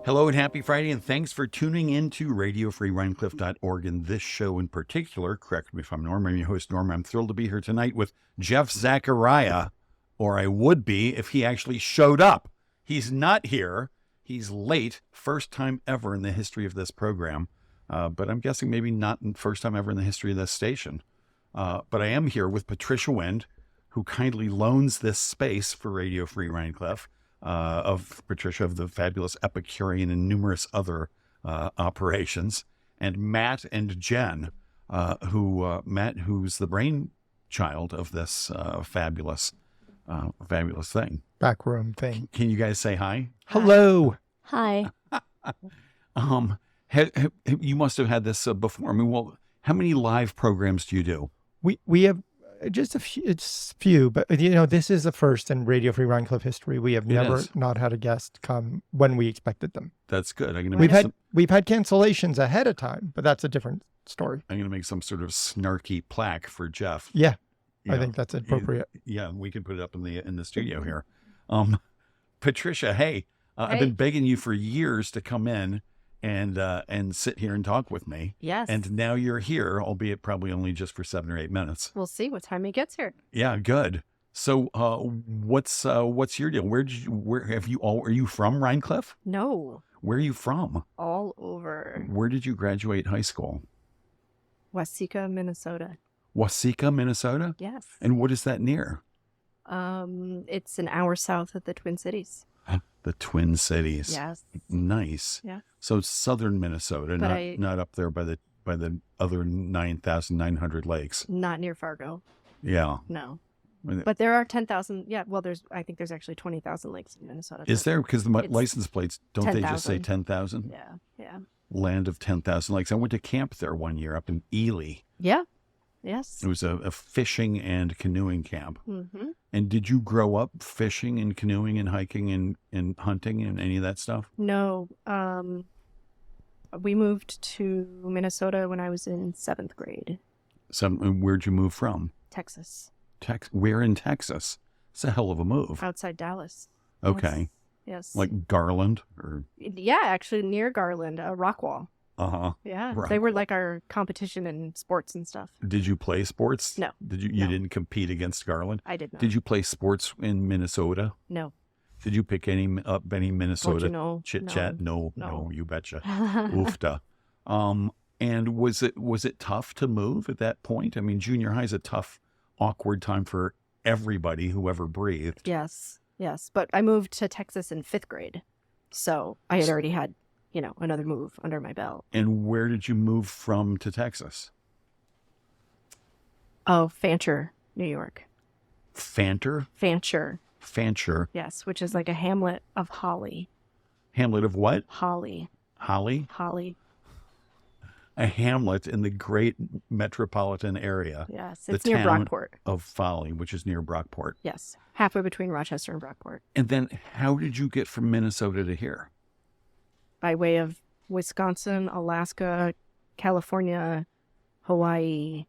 Hello and happy Friday, and thanks for tuning in to RadioFreeRhinecliff.org. And this show in particular, correct me if I'm Norm, I'm your host, Norm. I'm thrilled to be here tonight with Jeff Zacharia, or I would be if he actually showed up. He's not here. He's late. First time ever in the history of this program. But I'm guessing maybe not the first time ever in the history of this station. But I am here with Patricia Wind, who kindly loans this space for Radio Free Rhinecliff. Of Patricia, of the fabulous Epicurean and numerous other operations, and Matt and Jen, who's the brainchild of this fabulous thing. Backroom thing. Can you guys say hi? Hello. Hi. You must have had this before. I mean, well, how many live programs do you do? We have just a few. It's few, but this is the first in Radio Free Rhinecliff history. We have never not had a guest come when we expected them. That's good. We've had cancellations ahead of time, but that's a different story. I'm going to make some sort of snarky plaque for Jeff. Yeah, I think that's appropriate. Yeah, we can put it up in the studio here. Patricia, hey, I've been begging you for years to come in and sit here and talk with me. Yes. And now you're here, albeit probably only just for 7 or 8 minutes. We'll see what time he gets here. Yeah, good. So, what's your deal? Are you from Rhinecliff? No. Where are you from? All over. Where did you graduate high school? Waseca, Minnesota. Waseca, Minnesota? Yes. And what is that near? It's an hour south of the Twin Cities. The Twin Cities. Yes. Nice. Yeah. So southern Minnesota, not up there by the other 9,900 lakes. Not near Fargo. Yeah. No. But there are 10,000. Yeah. Well, I think there's actually 20,000 lakes in Minnesota. Is there? Because the license plates, don't 10, they just say 10,000? Yeah. Yeah. Land of 10,000 lakes. I went to camp there one year up in Ely. Yeah. Yes. It was a fishing and canoeing camp. Mm-hmm. And did you grow up fishing and canoeing and hiking and hunting and any of that stuff? No. We moved to Minnesota when I was in 7th grade. So where'd you move from? Texas. Where in Texas? It's a hell of a move. Outside Dallas. Okay. Yes. Like Garland or? Yeah, actually near Garland, Rockwall. Uh-huh. Yeah. Right. They were like our competition in sports and stuff. Did you play sports? No. You didn't compete against Garland? I did not. Did you play sports in Minnesota? No. Did you pick any Minnesota chit chat? No, you betcha. Oofta. And was it tough to move at that point? I mean, junior high is a tough, awkward time for everybody who ever breathed. Yes. But I moved to Texas in 5th grade. So I had already had, another move under my belt. And where did you move from to Texas? Oh, Fancher, New York. Fancher? Fancher. Yes, which is like a hamlet of Holly. Hamlet of what? Holly. Holly? Holly. A hamlet in the great metropolitan area. Yes, it's near Brockport. Of Folly, which is near Brockport. Yes, halfway between Rochester and Brockport. And then how did you get from Minnesota to here? By way of Wisconsin, Alaska, California, Hawaii,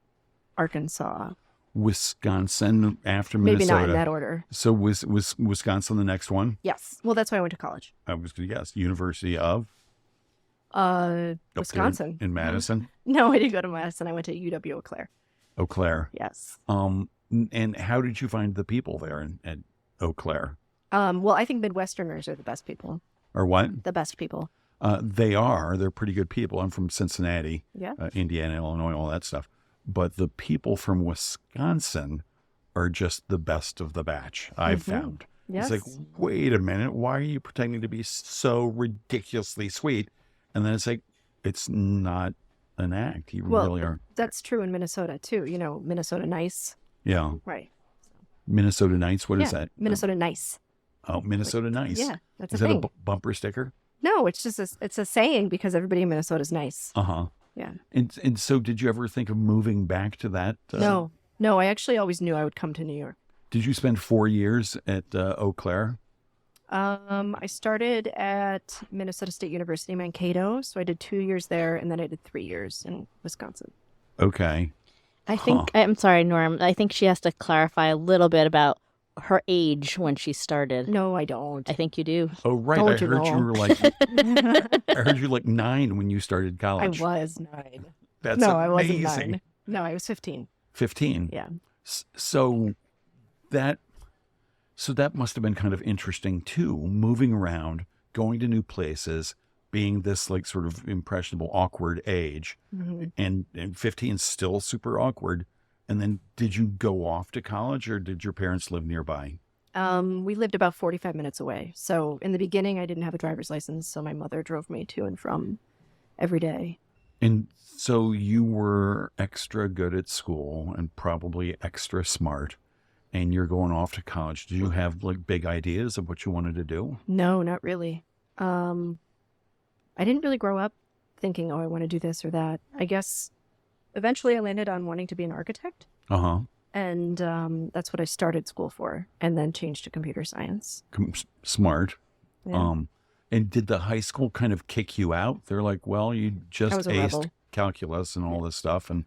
Arkansas. Wisconsin after Minnesota. Maybe not in that order. So was Wisconsin the next one? Yes. Well, that's why I went to college. I was going to guess. University of? Wisconsin. In Madison? No, I didn't go to Madison. I went to UW Eau Claire. Eau Claire. Yes. And how did you find the people there at Eau Claire? Well, I think Midwesterners are the best people. Or what? The best people. They're pretty good people. I'm from Cincinnati, yeah. Indiana, Illinois, all that stuff. But the people from Wisconsin are just the best of the batch, I've found. Yes. It's like, wait a minute, why are you pretending to be so ridiculously sweet? And then it's like, it's not an act. You really are. That's true in Minnesota, too. Minnesota Nice. Yeah. Right. Minnesota Nice, what is that? Minnesota Nice. Oh, Minnesota Nice. Yeah, that's is a thing. Is that a bumper sticker? No, it's just it's a saying because everybody in Minnesota is nice. Uh-huh. Yeah. And so did you ever think of moving back to that? No, I actually always knew I would come to New York. Did you spend 4 years at Eau Claire? I started at Minnesota State University, Mankato. So I did 2 years there, and then I did 3 years in Wisconsin. Okay. I think, I'm sorry, Norm, I think she has to clarify a little bit about her age when she started. No, I don't. I think you do. Oh, right. Told I you heard you no. were like, I heard you like 9 when you started I college. was 9. That's no, amazing. I wasn't 9. No, I was 15. 15. Yeah. So that must have been kind of interesting too, moving around, going to new places, being this like sort of impressionable, awkward age, and 15 is still super awkward. And then did you go off to college or did your parents live nearby? We lived about 45 minutes away. So in the beginning, I didn't have a driver's license. So my mother drove me to and from every day. And so you were extra good at school and probably extra smart, and you're going off to college. Did you have like big ideas of what you wanted to do? No, not really. I didn't really grow up thinking, oh, I want to do this or that. I guess eventually I landed on wanting to be an architect. Uh-huh. And that's what I started school for, and then changed to computer science. Smart. Yeah. And did the high school kind of kick you out? They're like, well, you I just was a aced rebel. calculus and all this stuff, and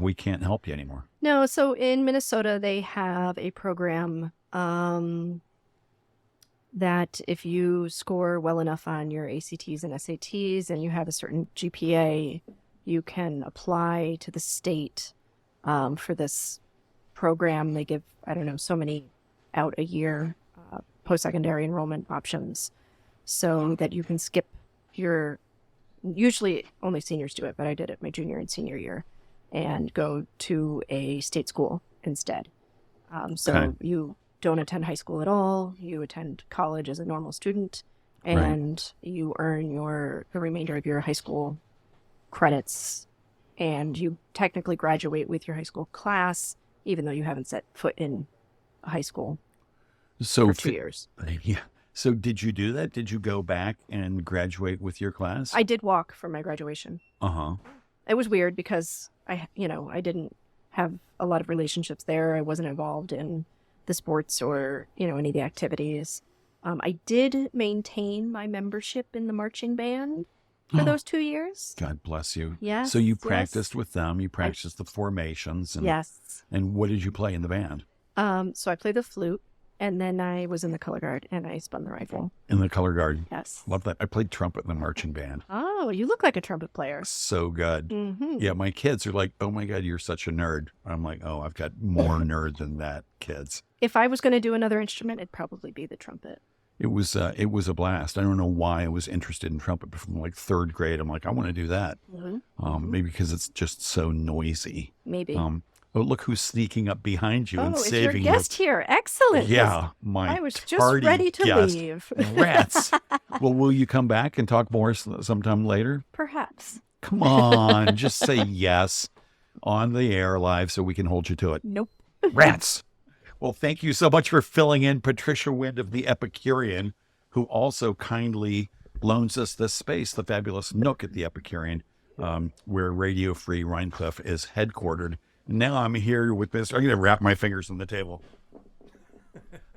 we can't help you anymore. No, so in Minnesota, they have a program that if you score well enough on your ACTs and SATs and you have a certain GPA, you can apply to the state for this program. They give, I don't know, so many out a year post-secondary enrollment options so that you can skip your, usually only seniors do it, but I did it my junior and senior year, and go to a state school instead. So Okay. you don't attend high school at all. You attend college as a normal student, and you earn the remainder of your high school credits, and you technically graduate with your high school class, even though you haven't set foot in a high school So for 2 years. Yeah. So did you do that? Did you go back and graduate with your class? I did walk for my graduation. Uh-huh. It was weird because I didn't have a lot of relationships there. I wasn't involved in the sports or, any of the activities. I did maintain my membership in the marching band for those 2 years. God bless you. Yes. So you yes. practiced with them. You practiced the formations. And, Yes. And what did you play in the band? So I played the flute, and then I was in the color guard, and I spun the rifle. In the color guard. Yes. Love that. I played trumpet in the marching band. Oh, you look like a trumpet player. So good. Mm-hmm. Yeah, my kids are like, oh my God, you're such a nerd. I'm like, oh, I've got more nerd than that, kids. If I was going to do another instrument, it'd probably be the trumpet. It was a blast. I don't know why I was interested in trumpet, but from like 3rd grade, I'm like, I want to do that. Mm-hmm. Maybe because it's just so noisy. Maybe. Oh, look who's sneaking up behind you and it's saving your guest here. Excellent. Yeah, my I was just tardy ready to guest. leave. Rats. Well, will you come back and talk more sometime later? Perhaps. Come on, just say yes on the air live so we can hold you to it. Nope. Rats. Well, thank you so much for filling in Patricia Wind of the Epicurean, who also kindly loans us this space, the fabulous nook at the Epicurean, where Radio Free Rhinecliff is headquartered. Now I'm here with I'm going to wrap my fingers on the table.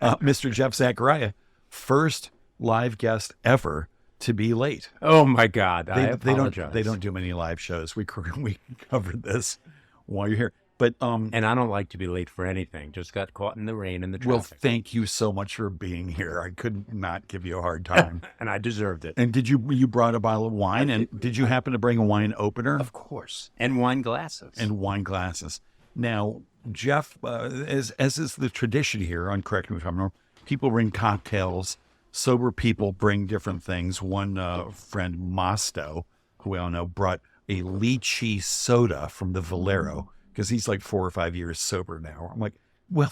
Mr. Jeff Zacharia, first live guest ever to be late. Oh my God, I apologize. They don't do many live shows. We covered this while you're here. But and I don't like to be late for anything. Just got caught in the rain and the well, traffic. thank you so much for being here. I could not give you a hard time. And I deserved it. And you brought a bottle of wine, and did you happen to bring a wine opener? Of course. And wine glasses. And wine glasses. Now, Jeff, as is the tradition here, on Correct Me If I'm Wrong, people bring cocktails. Sober people bring different things. One friend, Mosto, who we all know, brought a lychee soda from the Valero, because he's like 4 or 5 years sober now. I'm like, well,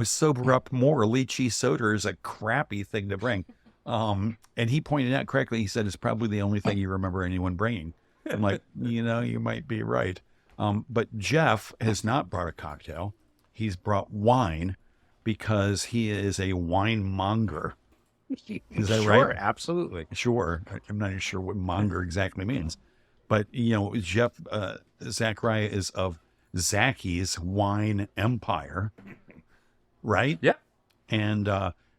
sober up more. Lychee soda is a crappy thing to bring. And he pointed out correctly, he said it's probably the only thing you remember anyone bringing. I'm like, you might be right. But Jeff has not brought a cocktail. He's brought wine because he is a wine monger. Is that right? Sure, absolutely. Sure. I'm not even sure what monger exactly means. But, Jeff Zacharia is of Zachys Wine Empire, right? Yeah. And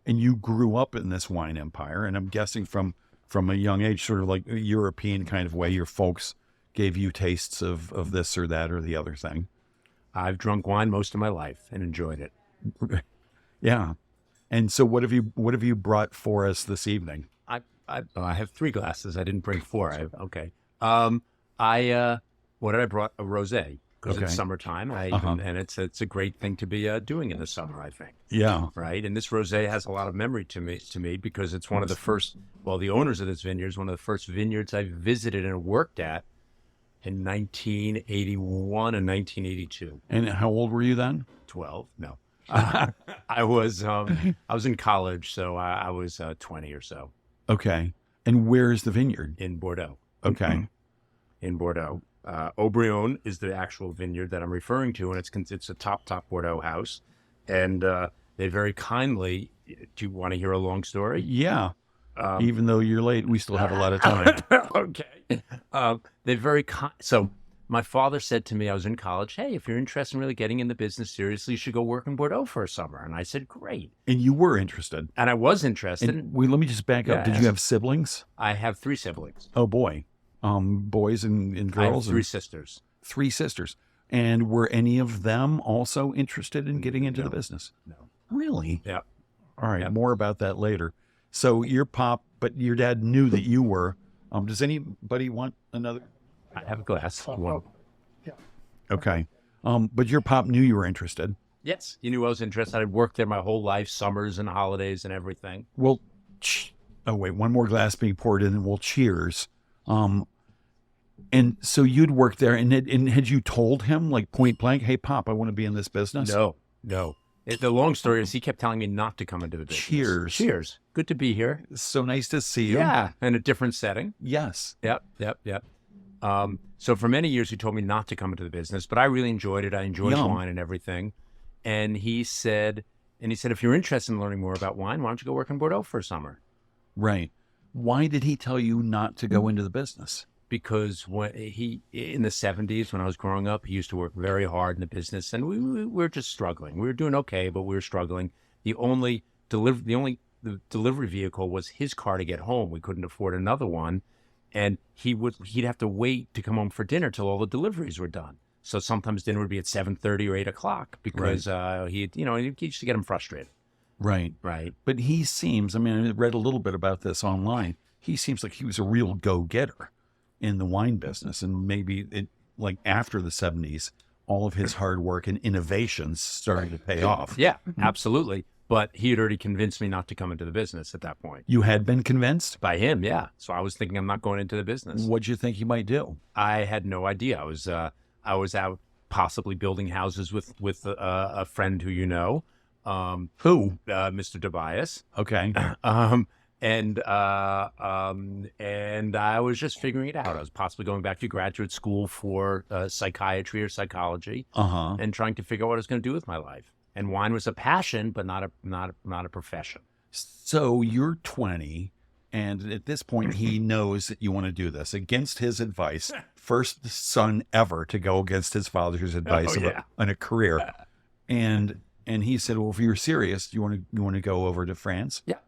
you grew up in this wine empire, and I'm guessing from a young age, sort of like a European kind of way, your folks gave you tastes of this or that or the other thing. I've drunk wine most of my life and enjoyed it. Yeah. And so what have you brought for us this evening? I have 3 glasses. I didn't bring 4. Okay. What did I brought? A rosé because Okay. it's summertime. And it's a great thing to be doing in the summer, I think. Yeah. Right. And this rosé has a lot of memory to me because it's one of the first. Well, the owners of this vineyard is one of the first vineyards I visited and worked at in 1981 and 1982. And how old were you then? 12? No. I was in college, so I was 20 or so. Okay. And where is the vineyard? In Bordeaux. Okay. In Bordeaux. Aubryon is the actual vineyard that I'm referring to, and it's a top Bordeaux house. And they very kindly, do you want to hear a long story? Yeah. Even though you're late, we still have a lot of time. Okay. They're very so my father said to me, I was in college, hey, if you're interested in really getting in the business seriously, you should go work in Bordeaux for a summer. And I said, great. And you were interested. And I was interested. And let me just back up. Did you have siblings? I have 3 siblings. Oh, boy. Boys and girls? I have 3 sisters. 3 sisters. And were any of them also interested in getting into the business? No. Really? Yeah. All right. Yep. More about that later. So your pop, but your dad knew that you were. Does anybody want another? I have a glass. One. Yeah. Okay. But your pop knew you were interested. Yes. You knew I was interested. I'd worked there my whole life, summers and holidays and everything. Well, oh, wait, one more glass being poured in and we'll cheers. And so you'd worked there and had you told him like point blank, hey, Pop, I want to be in this business? No. The long story is he kept telling me not to come into the business. Cheers. Good to be here. So nice to see you. Yeah. In a different setting. Yes. Yep. So for many years, he told me not to come into the business, but I really enjoyed it. I enjoyed wine and everything. And he said, if you're interested in learning more about wine, why don't you go work in Bordeaux for a summer? Right. Why did he tell you not to go into the business? Because when in the 70s, when I was growing up, he used to work very hard in the business, and we were just struggling. We were doing okay, but we were struggling. The delivery vehicle was his car to get home. We couldn't afford another one, and he'd have to wait to come home for dinner till all the deliveries were done. So sometimes dinner would be at 7:30 or 8 o'clock because he used to get him frustrated. Right. But he seems, I read a little bit about this online. He seems like he was a real go-getter in the wine business, and maybe like after the 70s, all of his hard work and innovations started to pay off. Yeah, absolutely. But he had already convinced me not to come into the business at that point. You had been convinced? By him, yeah. So I was thinking I'm not going into the business. What'd you think he might do? I had no idea. I was out possibly building houses with a friend who you know. Who? Mr. Tobias. Okay. And I was just figuring it out. I was possibly going back to graduate school for psychiatry or psychology, and trying to figure out what I was going to do with my life. And wine was a passion, but not a profession. So you're 20, and at this point, he knows that you want to do this against his advice. First son ever to go against his father's advice on a career, and he said, "Well, if you're serious, you want to go over to France?" Yeah.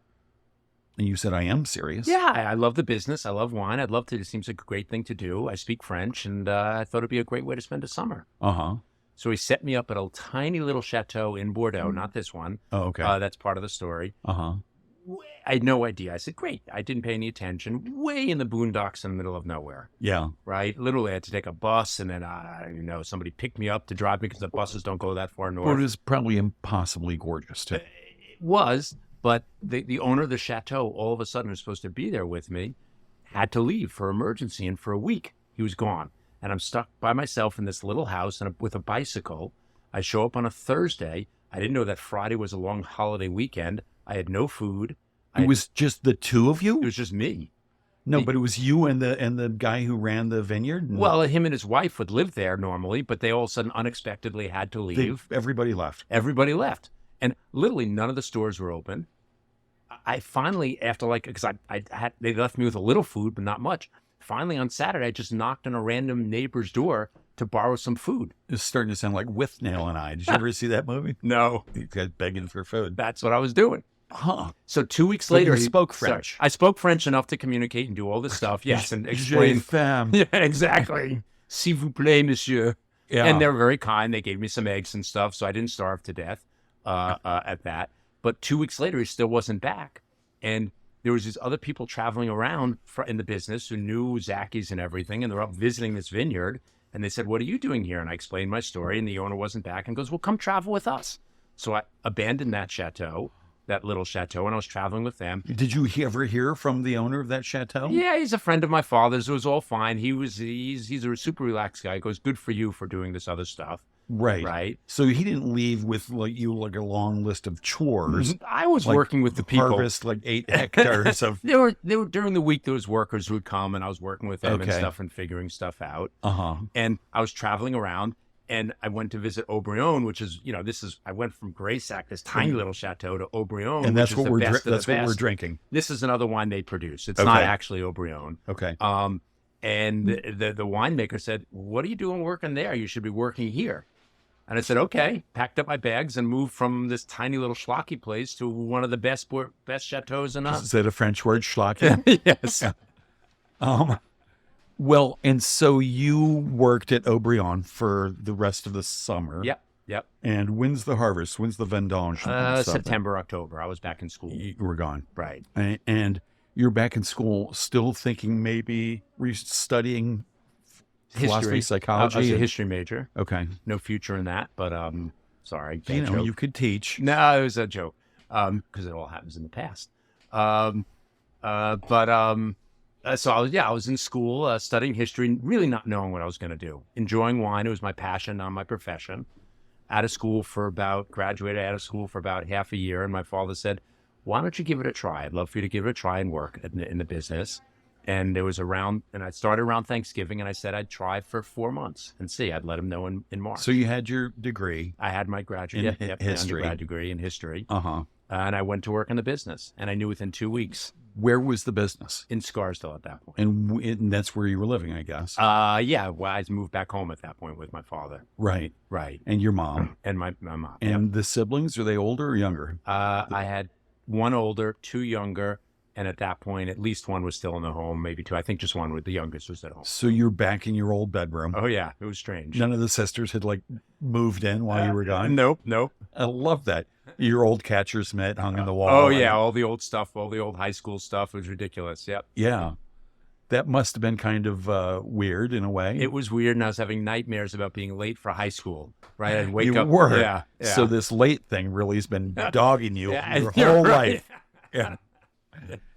And you said, I am serious. Yeah, I love the business. I love wine. I'd love to. It seems like a great thing to do. I speak French, and I thought it'd be a great way to spend a summer. So he set me up at a tiny little chateau in Bordeaux, not this one. Oh, okay. That's part of the story. I had no idea. I said, great. I didn't pay any attention. Way in the boondocks in the middle of nowhere. Yeah. Right? Literally, I had to take a bus, and then, somebody picked me up to drive me because the buses don't go that far north. Well, it was probably impossibly gorgeous, too. It was. But the owner of the chateau, all of a sudden, who's supposed to be there with me, had to leave for emergency. And for a week, he was gone. And I'm stuck by myself in this little house with a bicycle. I show up on a Thursday. I didn't know that Friday was a long holiday weekend. I had no food. It was just the two of you? It was just me. No, but it was you and the guy who ran the vineyard? Well, him and his wife would live there normally, but they all of a sudden unexpectedly had to leave. Everybody left. Everybody left. And literally none of the stores were open. I finally, after because they left me with a little food, but not much. Finally, on Saturday, I just knocked on a random neighbor's door to borrow some food. It's starting to sound like Withnail and I. Did you ever see that movie? No. These guys begging for food. That's what I was doing. Huh. So 2 weeks later, you spoke French. Sorry, I spoke French enough to communicate and do all this stuff. Yes, and explain. Femme. Yeah, exactly. S'il vous plaît, monsieur. Yeah. And they were very kind. They gave me some eggs and stuff, so I didn't starve to death at that. But 2 weeks later, he still wasn't back. And there was these other people traveling around in the business who knew Zachys and everything, and they're up visiting this vineyard. And they said, "What are you doing here?" And I explained my story, and the owner wasn't back and goes, "Well, come travel with us." So I abandoned that chateau, that little chateau, and I was traveling with them. Did you ever hear from the owner of that chateau? Yeah, he's a friend of my father's. It was all fine. He's a super relaxed guy. He goes, "Good for you for doing this other stuff." Right. Right. So he didn't leave with like a long list of chores. I was like working with the people. Harvest like 8 hectares of. They were during the week. There was workers who would come, and I was working with them and Okay. stuff and figuring stuff out. Uh-huh. And I was traveling around, and I went to visit Aubryon, which is, I went from Graysac, this tiny little chateau, to Aubryon, And which that's is what the we're best of the that's what we're best. drinking. This is another wine they produce. It's Okay. not actually Aubryon. Okay. And the winemaker said, "What are you doing working there? You should be working here." And I said, "Okay." Packed up my bags and moved from this tiny little schlocky place to one of the best chateaus in Is that a French word, schlocky? Yes. Well, and so you worked at Aubryon for the rest of the summer. Yep. And when's the harvest? When's the vendange? September, October. I was back in school. You were gone. Right. And you're back in school still thinking maybe studying philosophy, psychology? I was a history major. Okay. No future in that, but sorry. You bad know, joke. you could teach. No, it was a joke because it all happens in the past. So I was in school studying history, really not knowing what I was going to do. Enjoying wine. It was my passion, not my profession. Graduated out of school for about half a year. And my father said, "Why don't you give it a try? I'd love for you to give it a try and work in the business." And I started around Thanksgiving, and I said I'd try for 4 months and see. I'd let him know in March. So you had your degree. I had my graduate In history. undergrad degree in history. Uh-huh. And I went to work in the business, and I knew within 2 weeks Where was the business? in Scarsdale at that point. And that's where you were living, I guess. Yeah, well, I moved back home at that point with my father. Right. Right. And your mom. And my mom. And the siblings, are they older or younger? I had one older, 2 younger, and at that point, at least one was still in the home, maybe 2. I think just one, the youngest was at home. So you're back in your old bedroom. Oh, yeah. It was strange. None of the sisters had moved in while you were gone? Nope. I love that. Your old catcher's mitt hung in the wall. Oh, yeah. All the old stuff, all the old high school stuff. It was ridiculous. Yep. Yeah. That must have been kind of weird in a way. It was weird, and I was having nightmares about being late for high school, right? I'd wake You up. were. Yeah. So this late thing really has been dogging you your you're whole right. life. Yeah.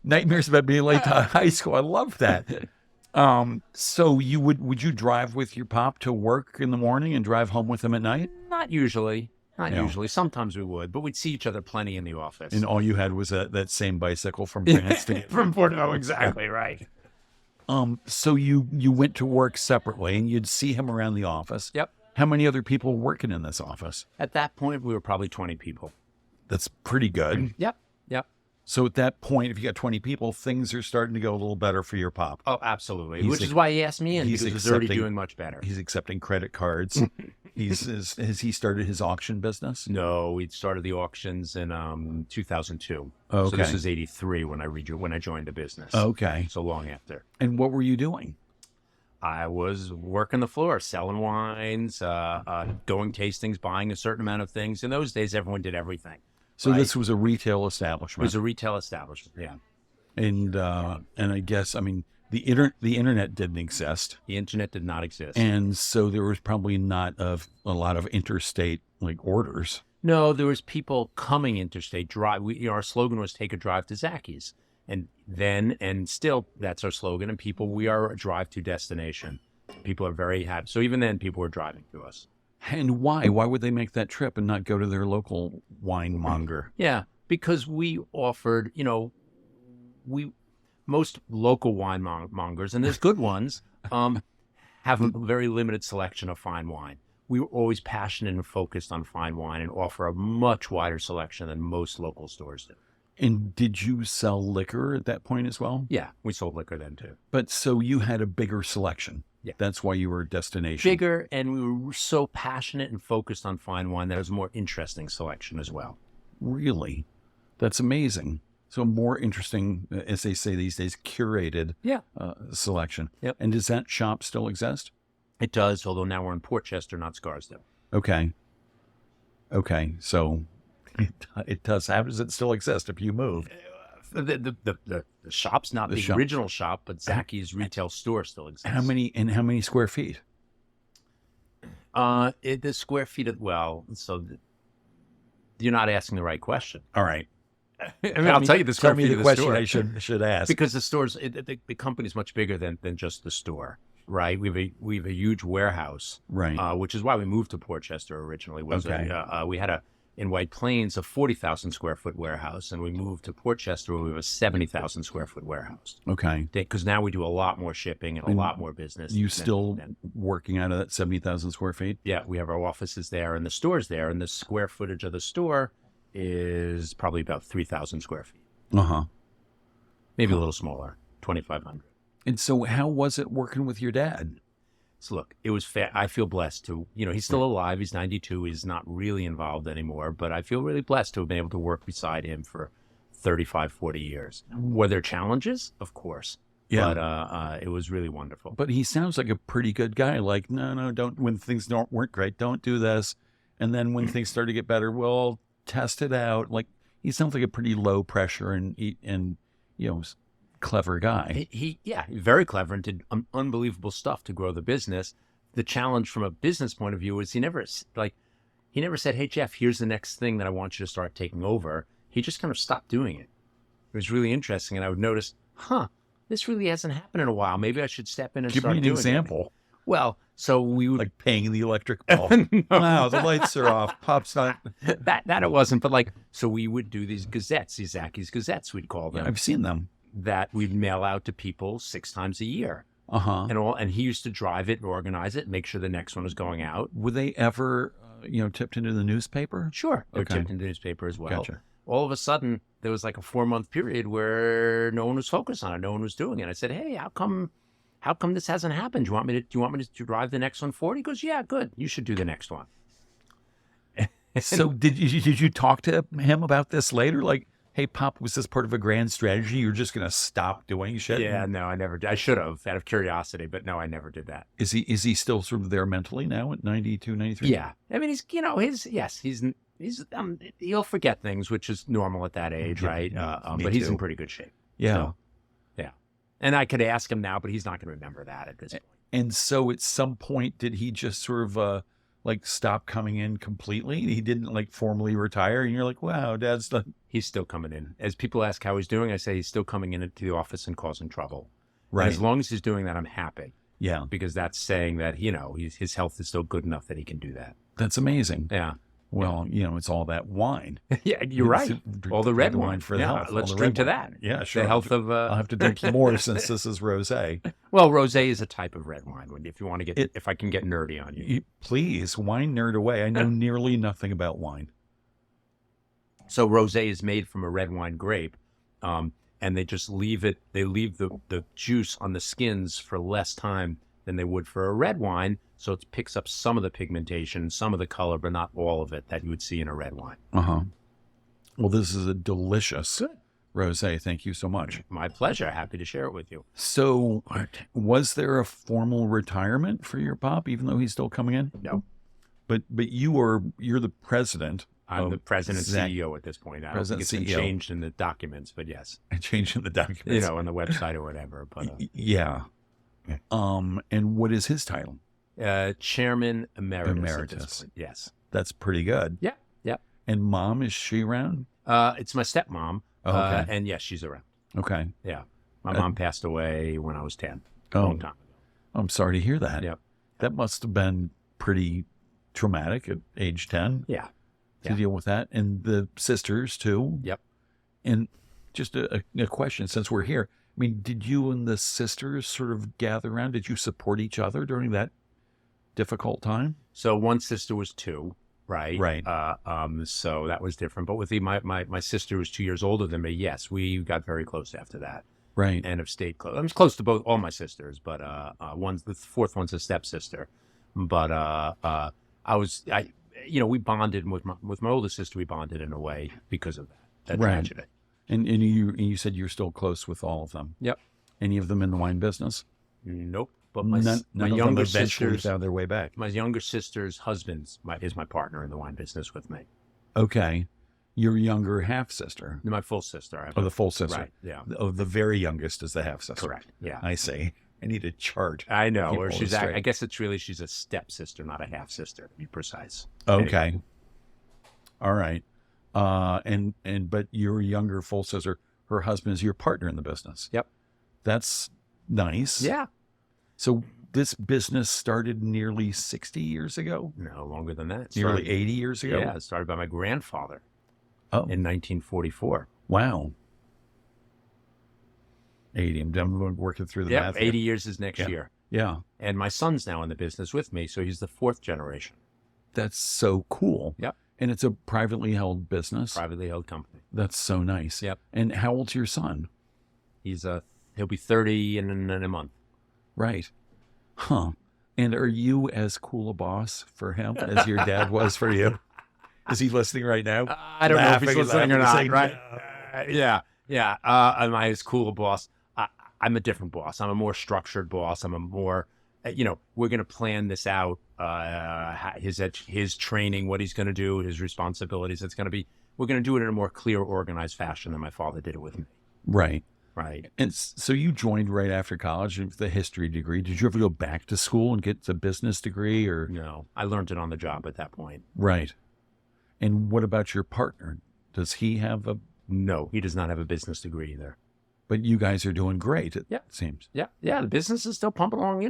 Nightmares about being late to high school. I love that. So would you drive with your pop to work in the morning and drive home with him at night? Not usually. Not No. usually. Sometimes we would, but we'd see each other plenty in the office. And all you had was that same bicycle from France to From Porto, exactly right. So you went to work separately and you'd see him around the office. Yep. How many other people were working in this office? At that point, we were probably 20 people. That's pretty good. Yep. So at that point, if you got 20 people, things are starting to go a little better for your pop. Oh, absolutely. He's Which is why he asked me in, he's because he's already accepting- doing much better. He's accepting credit cards. Has he started his auction business? No, we started the auctions in 2002. Okay. So this was 83 when I joined the business. Okay. So long after. And what were you doing? I was working the floor, selling wines, going tastings, buying a certain amount of things. In those days, everyone did everything. So Right. this was a retail It establishment. was a retail establishment. Yeah. and I guess, the internet didn't exist. The internet did not exist. And so there was probably not a lot of interstate orders. No, there was people coming interstate drive. Our slogan was "Take a drive to Zachys," and then and still that's our slogan. And we are a drive-to destination. People are very happy. So even then, people were driving to us. And why? Why would they make that trip and not go to their local wine monger? Yeah, because we offered, most local wine mongers, and there's good ones, have a very limited selection of fine wine. We were always passionate and focused on fine wine and offer a much wider selection than most local stores do. And did you sell liquor at that point as well? Yeah, we sold liquor then too. But so you had a bigger selection. Yeah. That's why you were a destination. Bigger, and we were so passionate and focused on fine wine that it was a more interesting selection as well. Really? That's amazing. So more interesting, as they say these days, curated selection. Yep. And does that shop still exist? It does, although now we're in Port Chester, not Scarsdale. Okay. So It does. How does it still exist if you move? The shop's not the shop. original shop, but Zachys retail store still exists. How many square feet? The square feet of, you're not asking the right question. All right. I'll tell you the square Tell me feet the of the question store. I should ask. Because the stores, the company's much bigger than just the store, right? We have a huge warehouse, Right. Which is why we moved to Portchester originally. We had in White Plains a 40,000 square foot warehouse, and we moved to Portchester where we have a 70,000 square foot warehouse. Okay. Because now we do a lot more shipping and a lot more business. You still working out of that 70,000 square feet? Yeah, we have our offices there and the stores there, and the square footage of the store is probably about 3,000 square feet. Uh-huh. Maybe a little smaller, 2,500. And so how was it working with your dad? So look, it was I feel blessed to, he's still alive. He's 92. He's not really involved anymore, but I feel really blessed to have been able to work beside him for 35, 40 years. Were there challenges? Of course. Yeah. But it was really wonderful. But he sounds like a pretty good guy. Like, no, don't, when things weren't great, don't do this. And then when things start to get better, we'll test it out. Like, he sounds like a pretty low pressure and clever guy. He very clever and did unbelievable stuff to grow the business. The challenge from a business point of view is he never said, "Hey Jeff, here's the next thing that I want you to start taking over." He just kind of stopped doing it. It was really interesting, and I would notice, this really hasn't happened in a while. Maybe I should step in and Give start me an doing example. it. Well, so we would Like paying the electric bill. Wow, the lights are off. Pop's not. that it wasn't, but so we would do these gazettes, these Zachys gazettes, we'd call them. Yeah, I've seen them. That we'd mail out to people 6 times a year. Uh-huh. And he used to drive it and organize it, make sure the next one was going out. Were they ever, tipped into the newspaper? Sure. They were Okay. tipped into the newspaper as well. Gotcha. All of a sudden, there was like a 4-month period where no one was focused on it. No one was doing it. I said, "Hey, how come this hasn't happened? Do you want me to drive the next one forward?" He goes, "Yeah, good. You should do the next one." So did you talk to him about this later? Like, hey, Pop, was this part of a grand strategy? You're just going to stop doing shit? Yeah, no, I never did. I should have out of curiosity, but no, I never did that. Is he still sort of there mentally now at 92, 93? Yeah. I mean, he'll forget things, which is normal at that age, Yeah, right? me But he's too. in pretty good shape. Yeah. So, yeah. And I could ask him now, but he's not going to remember that at this point. And so at some point, did he just sort of stop coming in completely? He didn't formally retire? And you're like, wow, Dad's done. He's still coming in. As people ask how he's doing, I say he's still coming into the office and causing trouble. Right. And as long as he's doing that, I'm happy. Yeah. Because that's saying that, his health is still good enough that he can do that. That's amazing. Yeah. Well, it's all that wine. Yeah, you're right. All the red wine for the health. Let's all the drink red to wine. that. Yeah, sure. The health of... I'll have to drink more since this is rosé. Well, rosé is a type of red wine. If you want to get... if I can get nerdy on you. Please, wine nerd away. I know nearly nothing about wine. So rosé is made from a red wine grape, and they just leave it. They leave the juice on the skins for less time than they would for a red wine, so it picks up some of the pigmentation, some of the color, but not all of it that you would see in a red wine. Uh-huh. Well, this is a delicious rosé. Thank you so much. My pleasure. Happy to share it with you. So, was there a formal retirement for your Pop, even though he's still coming in? No. But you're the president. I'm the president Zach- CEO at this point. I don't President think it's CEO. been changed in the documents, but yes. I changed in the documents. On the website or whatever. But Yeah. And what is his title? Chairman Emeritus. At this Emeritus. point. Yes. That's pretty good. Yeah. Yeah. And Mom, is she around? It's my stepmom. Oh, okay. And yes, she's around. Okay. Yeah. My mom passed away when I was 10. A Oh, long time ago. I'm sorry to hear that. Yep. That must have been pretty traumatic at age 10 Yeah. to deal with that. And the sisters, too. Yep. And just a question, since we're here. I mean, did you and the sisters sort of gather around? Did you support each other during that difficult time? So one sister was 2, right? Right. So that was different. But with my sister was 2 years older than me, yes, we got very close after that. Right. And have stayed close. I'm close to all my sisters, but the fourth one's a stepsister. But we bonded with my older sister. We bonded in a way because of that Right. tragedy. And you said you're still close with all of them. Yep. Any of them in the wine business? Nope. But None my of them younger eventually sister's found their way back. my younger sister's husband is my partner in the wine business with me. Okay. Your younger half sister. My full sister. I have Oh, the full sister. Right. Yeah. Oh, the very youngest is the half sister. Correct. Yeah. I see. I need a chart. I know. Keep Or all she's. this straight. I guess she's a stepsister, not a half sister, to be precise. Okay. Anyway. All right. But your younger full sister, her husband is your partner in the business. Yep. That's nice. Yeah. So this business started nearly 60 years ago? No, longer than that. Nearly 80 years ago? Yeah, it started by my grandfather Oh, in 1944. wow. 80. I'm working through the Yeah, math. 80 here. years is next Yeah. year. Yeah. And my son's now in the business with me, so he's the fourth generation. That's so cool. Yep. And it's a privately held business. Privately held company. That's so nice. Yep. And how old's your son? He'll be 30 in a month. Right. Huh. And are you as cool a boss for him as your dad was for you? Is he listening right now? I don't know if he's Laughing, listening or not, saying, right? "No." Yeah. Am I as cool a boss? I'm a different boss. I'm a more structured boss. I'm a more, we're going to plan this out, his training, what he's going to do, his responsibilities. We're going to do it in a more clear, organized fashion than my father did it with me. Right. Right. And so you joined right after college with the history degree. Did you ever go back to school and get the business degree or? No, I learned it on the job at that point. Right. And what about your partner? Does he have a? No, he does not have a business degree either. But you guys are doing great, it seems. Yeah. The business is still pumping along,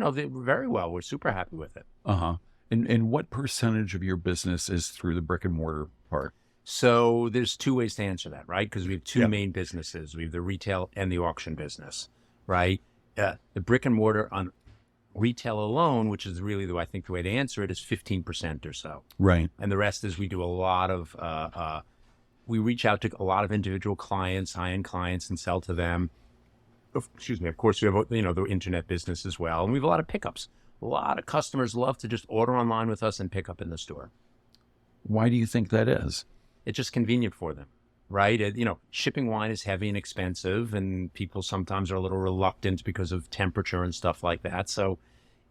very well. We're super happy with it. Uh-huh. And what percentage of your business is through the brick and mortar part? So there's two ways to answer that, right? Because we have two Yep. main businesses. We have the retail and the auction business, right? The brick and mortar on retail alone, which is really, I think, the way to answer it, is 15% or so. Right. And the rest is we do a lot of, we reach out to a lot of individual clients, high-end clients, and sell to them. Excuse me. Of course, we have, the internet business as well. And we have a lot of pickups. A lot of customers love to just order online with us and pick up in the store. Why do you think that is? It's just convenient for them, right? Shipping wine is heavy and expensive, and people sometimes are a little reluctant because of temperature and stuff like that. So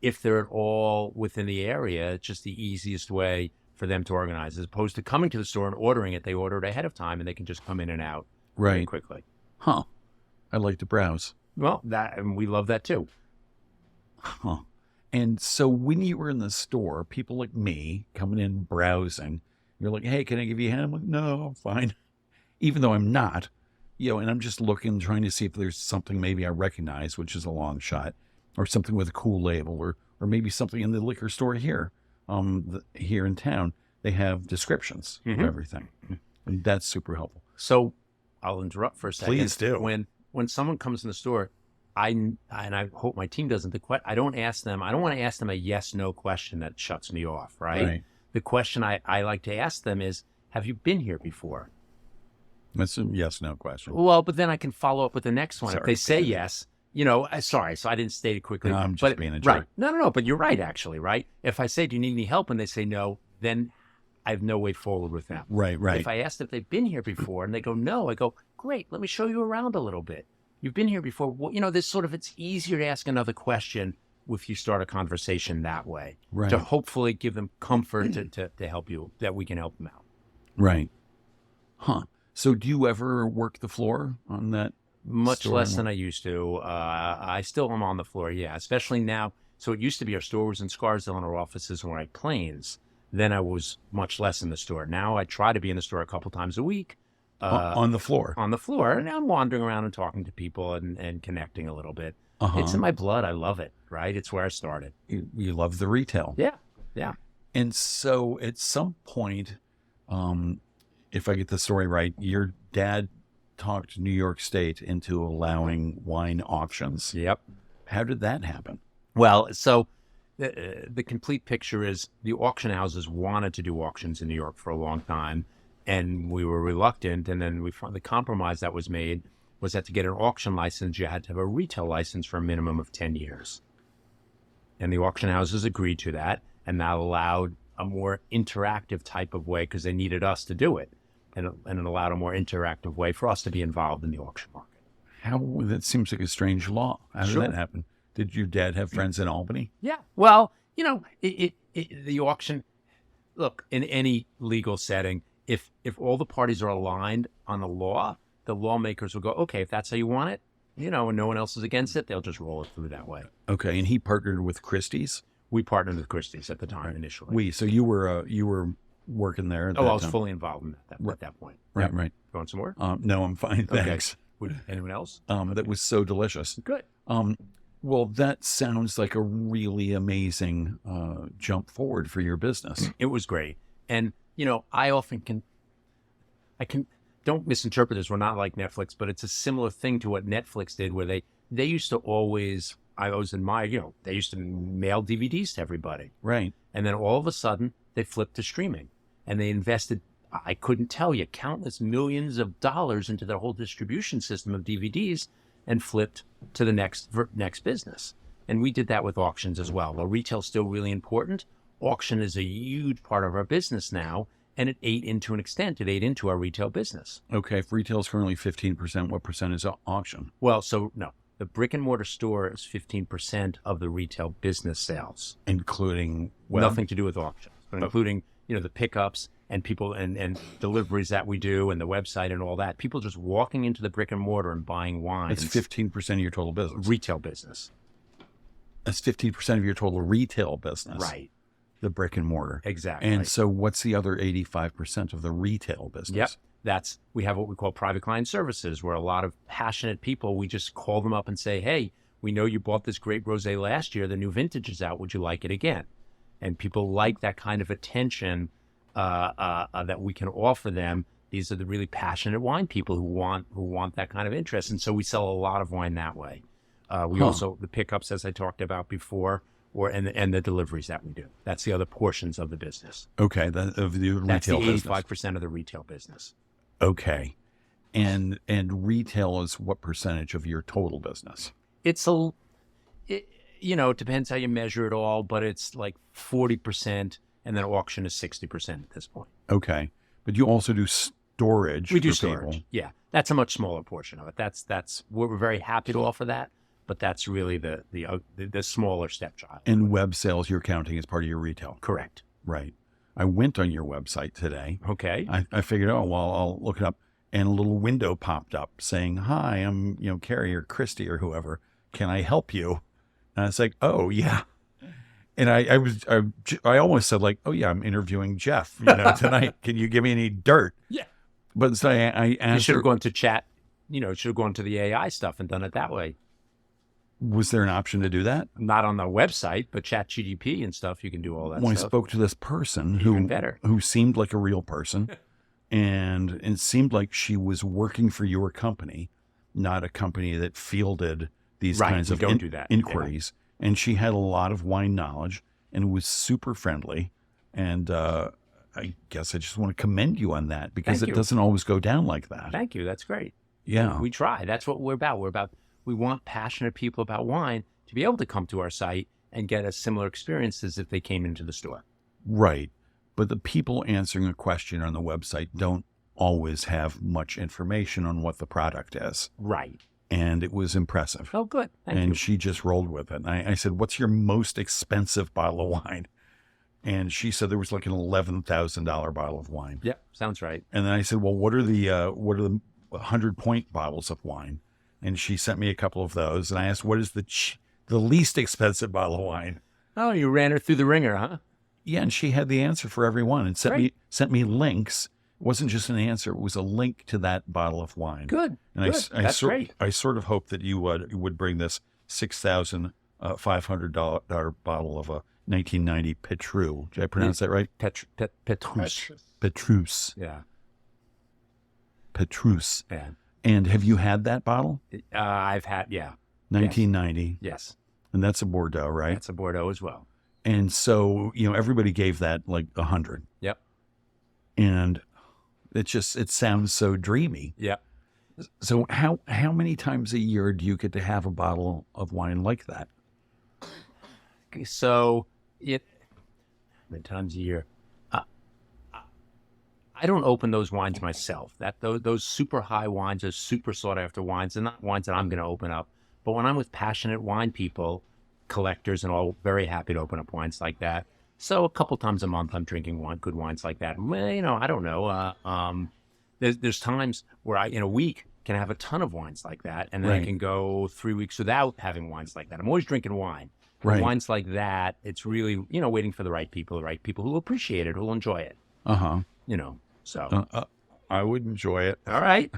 if they're at all within the area, it's just the easiest way for them to organize. As opposed to coming to the store and ordering it, they order it ahead of time, and they can just come in and out very Right. quickly. Huh. I like to browse. Well, and we love that too. Huh. And so when you were in the store, people like me coming in browsing, you're like, hey, can I give you a hand? I'm like, no, I'm fine. Even though I'm not, and I'm just looking, trying to see if there's something maybe I recognize, which is a long shot, or something with a cool label, or maybe something in the liquor store here, here in town. They have descriptions of everything. And that's super helpful. So I'll interrupt for a second. Please do. When someone comes in the store, and I hope my team doesn't, I don't want to ask them a yes/no question that shuts me off, right? The question I like to ask them is, have you been here before? That's a yes/no question. Well, but then I can follow up with the next one. If Sorry. they say yes, sorry, so I didn't state it quickly. No, I'm just being a right. jerk. No, but you're right, actually, right? If I say, do you need any help? And they say no, then I have no way forward with them. Right. If I asked if they've been here before and they go, no, I go, great, let me show you around a little bit. You've been here before. Well, it's easier to ask another question if you start a conversation that way. Right. To hopefully give them comfort to help you, that we can help them out. Right. Huh. So do you ever work the floor on that? Much store? less than I used to. I still am on the floor, yeah, especially now. So it used to be our store was in Scarsdale and our offices were at Plains. Then I was much less in the store. Now I try to be in the store a couple times a week. On the floor? On the floor. And I'm wandering around and talking to people and connecting a little bit. Uh-huh. It's in my blood. I love it, right? It's where I started. You love the retail. Yeah. And so at some point, if I get the story right, your dad talked New York State into allowing wine auctions. Yep. How did that happen? Well, so the complete picture is the auction houses wanted to do auctions in New York for a long time, and we were reluctant. And then we found the compromise that was made was that to get an auction license, you had to have a retail license for a minimum of 10 years. And the auction houses agreed to that, and that allowed a more interactive type of way because they needed us to do it. And it allowed a more interactive way for us to be involved in the auction market. That seems like a strange law. How did Sure. that happen? Did your dad have friends in Albany? Yeah. Well, the auction, look, in any legal setting, if all the parties are aligned on the law, the lawmakers will go, okay, if that's how you want it, and no one else is against it, they'll just roll it through that way. Okay, and he partnered with Christie's? We partnered with Christie's at the time initially. So you were working there at that I was time. fully involved in that at that point. Right, Yep. right. You want some more? No, I'm fine, thanks. Okay. Anyone else? That was so delicious. Good. Well, that sounds like a really amazing jump forward for your business. It was great. And, I often don't misinterpret this. We're not like Netflix, but it's a similar thing to what Netflix did, where they used to always, I was in my, they used to mail DVDs to everybody. Right. And then all of a sudden they flipped to streaming, and they invested, I couldn't tell you, countless millions of dollars into their whole distribution system of DVDs, and flipped to the next business. And we did that with auctions as well. While retail's still really important, auction is a huge part of our business now, and it ate into our retail business. Okay, if retail is currently 15%, what percent is auction? Well, so no, the brick and mortar store is 15% of the retail business sales, including nothing to do with auctions, but including the pickups and people and deliveries that we do, and the website and all that. People just walking into the brick and mortar and buying wine. That's 15% of your total business. Retail business. That's 15% of your total retail business. Right. The brick and mortar. Exactly. And so what's the other 85% of the retail business? Yep. We have what we call private client services, where a lot of passionate people, we just call them up and say, hey, we know you bought this great rosé last year. The new vintage is out. Would you like it again? And people like that kind of attention that we can offer them. These are the really passionate wine people who want that kind of interest. And so we sell a lot of wine that way. We also, the pickups, as I talked about before, and the deliveries that we do. That's the other portions of the business. Okay, of the retail That's the business. 85% of the retail business. Okay. And retail is what percentage of your total business? It depends how you measure it all, but it's like 40%, and then auction is 60% at this point. Okay. But you also do storage. We do for storage. people. Yeah. That's a much smaller portion of it. That's we're very happy to offer that, but that's really the smaller stepchild. And web sales you're counting as part of your retail. Correct. Right. I went on your website today. Okay. I figured, I'll look it up. And a little window popped up saying, hi, I'm, Carrie or Christy or whoever. Can I help you? And I was like, oh, yeah. And I almost said like, oh, yeah, I'm interviewing Jeff, tonight. Can you give me any dirt? Yeah. But so I asked You should her, have gone to chat, should have gone to the AI stuff and done it that way. was there an option to do that? Not on the website, but chat GDP and stuff, you can do all that When I stuff. spoke to this person Even better. who seemed like a real person, and it seemed like she was working for your company, not a company that fielded these Right, kinds we of don't do that. inquiries. And she had a lot of wine knowledge and was super friendly. And I guess I just want to commend you on that, because Thank it you. doesn't always go down like that. Thank you. That's great. Yeah. We try. That's what we're about. We want passionate people about wine to be able to come to our site and get a similar experience as if they came into the store. Right. But the people answering a question on the website don't always have much information on what the product is. Right. And it was impressive. Oh, good. Thank And you. she just rolled with it. And I said, what's your most expensive bottle of wine? And she said there was like an $11,000 bottle of wine. Yeah, sounds right. And then I said, well, what are the 100-point bottles of wine? And she sent me a couple of those. And I asked, what is the least expensive bottle of wine? Oh, you ran her through the ringer, huh? Yeah, and she had the answer for every one and Great. sent me links. It wasn't just an answer; it was a link to that bottle of wine. Good. And Good. That's great. I sort of hope that you would bring this $6,500 bottle of a 1990 Petrus. Did I pronounce that right? Petrus. Petrus. Yeah. Petrus. Yeah. And have you had that bottle? I've had, 1990. Yes. And that's a Bordeaux, right? That's a Bordeaux as well. And so, everybody gave that like 100. Yep. And it sounds so dreamy. Yep. So how many times a year do you get to have a bottle of wine like that? So, many times a year. I don't open those wines myself. Those super high wines are super sought after wines. They're not wines that I'm going to open up. But when I'm with passionate wine people, collectors and all, very happy to open up wines like that. So a couple times a month, I'm drinking good wines like that. Well, I don't know. There's times where I, in a week, can have a ton of wines like that, and then I can go 3 weeks without having wines like that. I'm always drinking wine. But wines like that, it's really, waiting for the right people who will appreciate it, who will enjoy it. So. I would enjoy it. All right.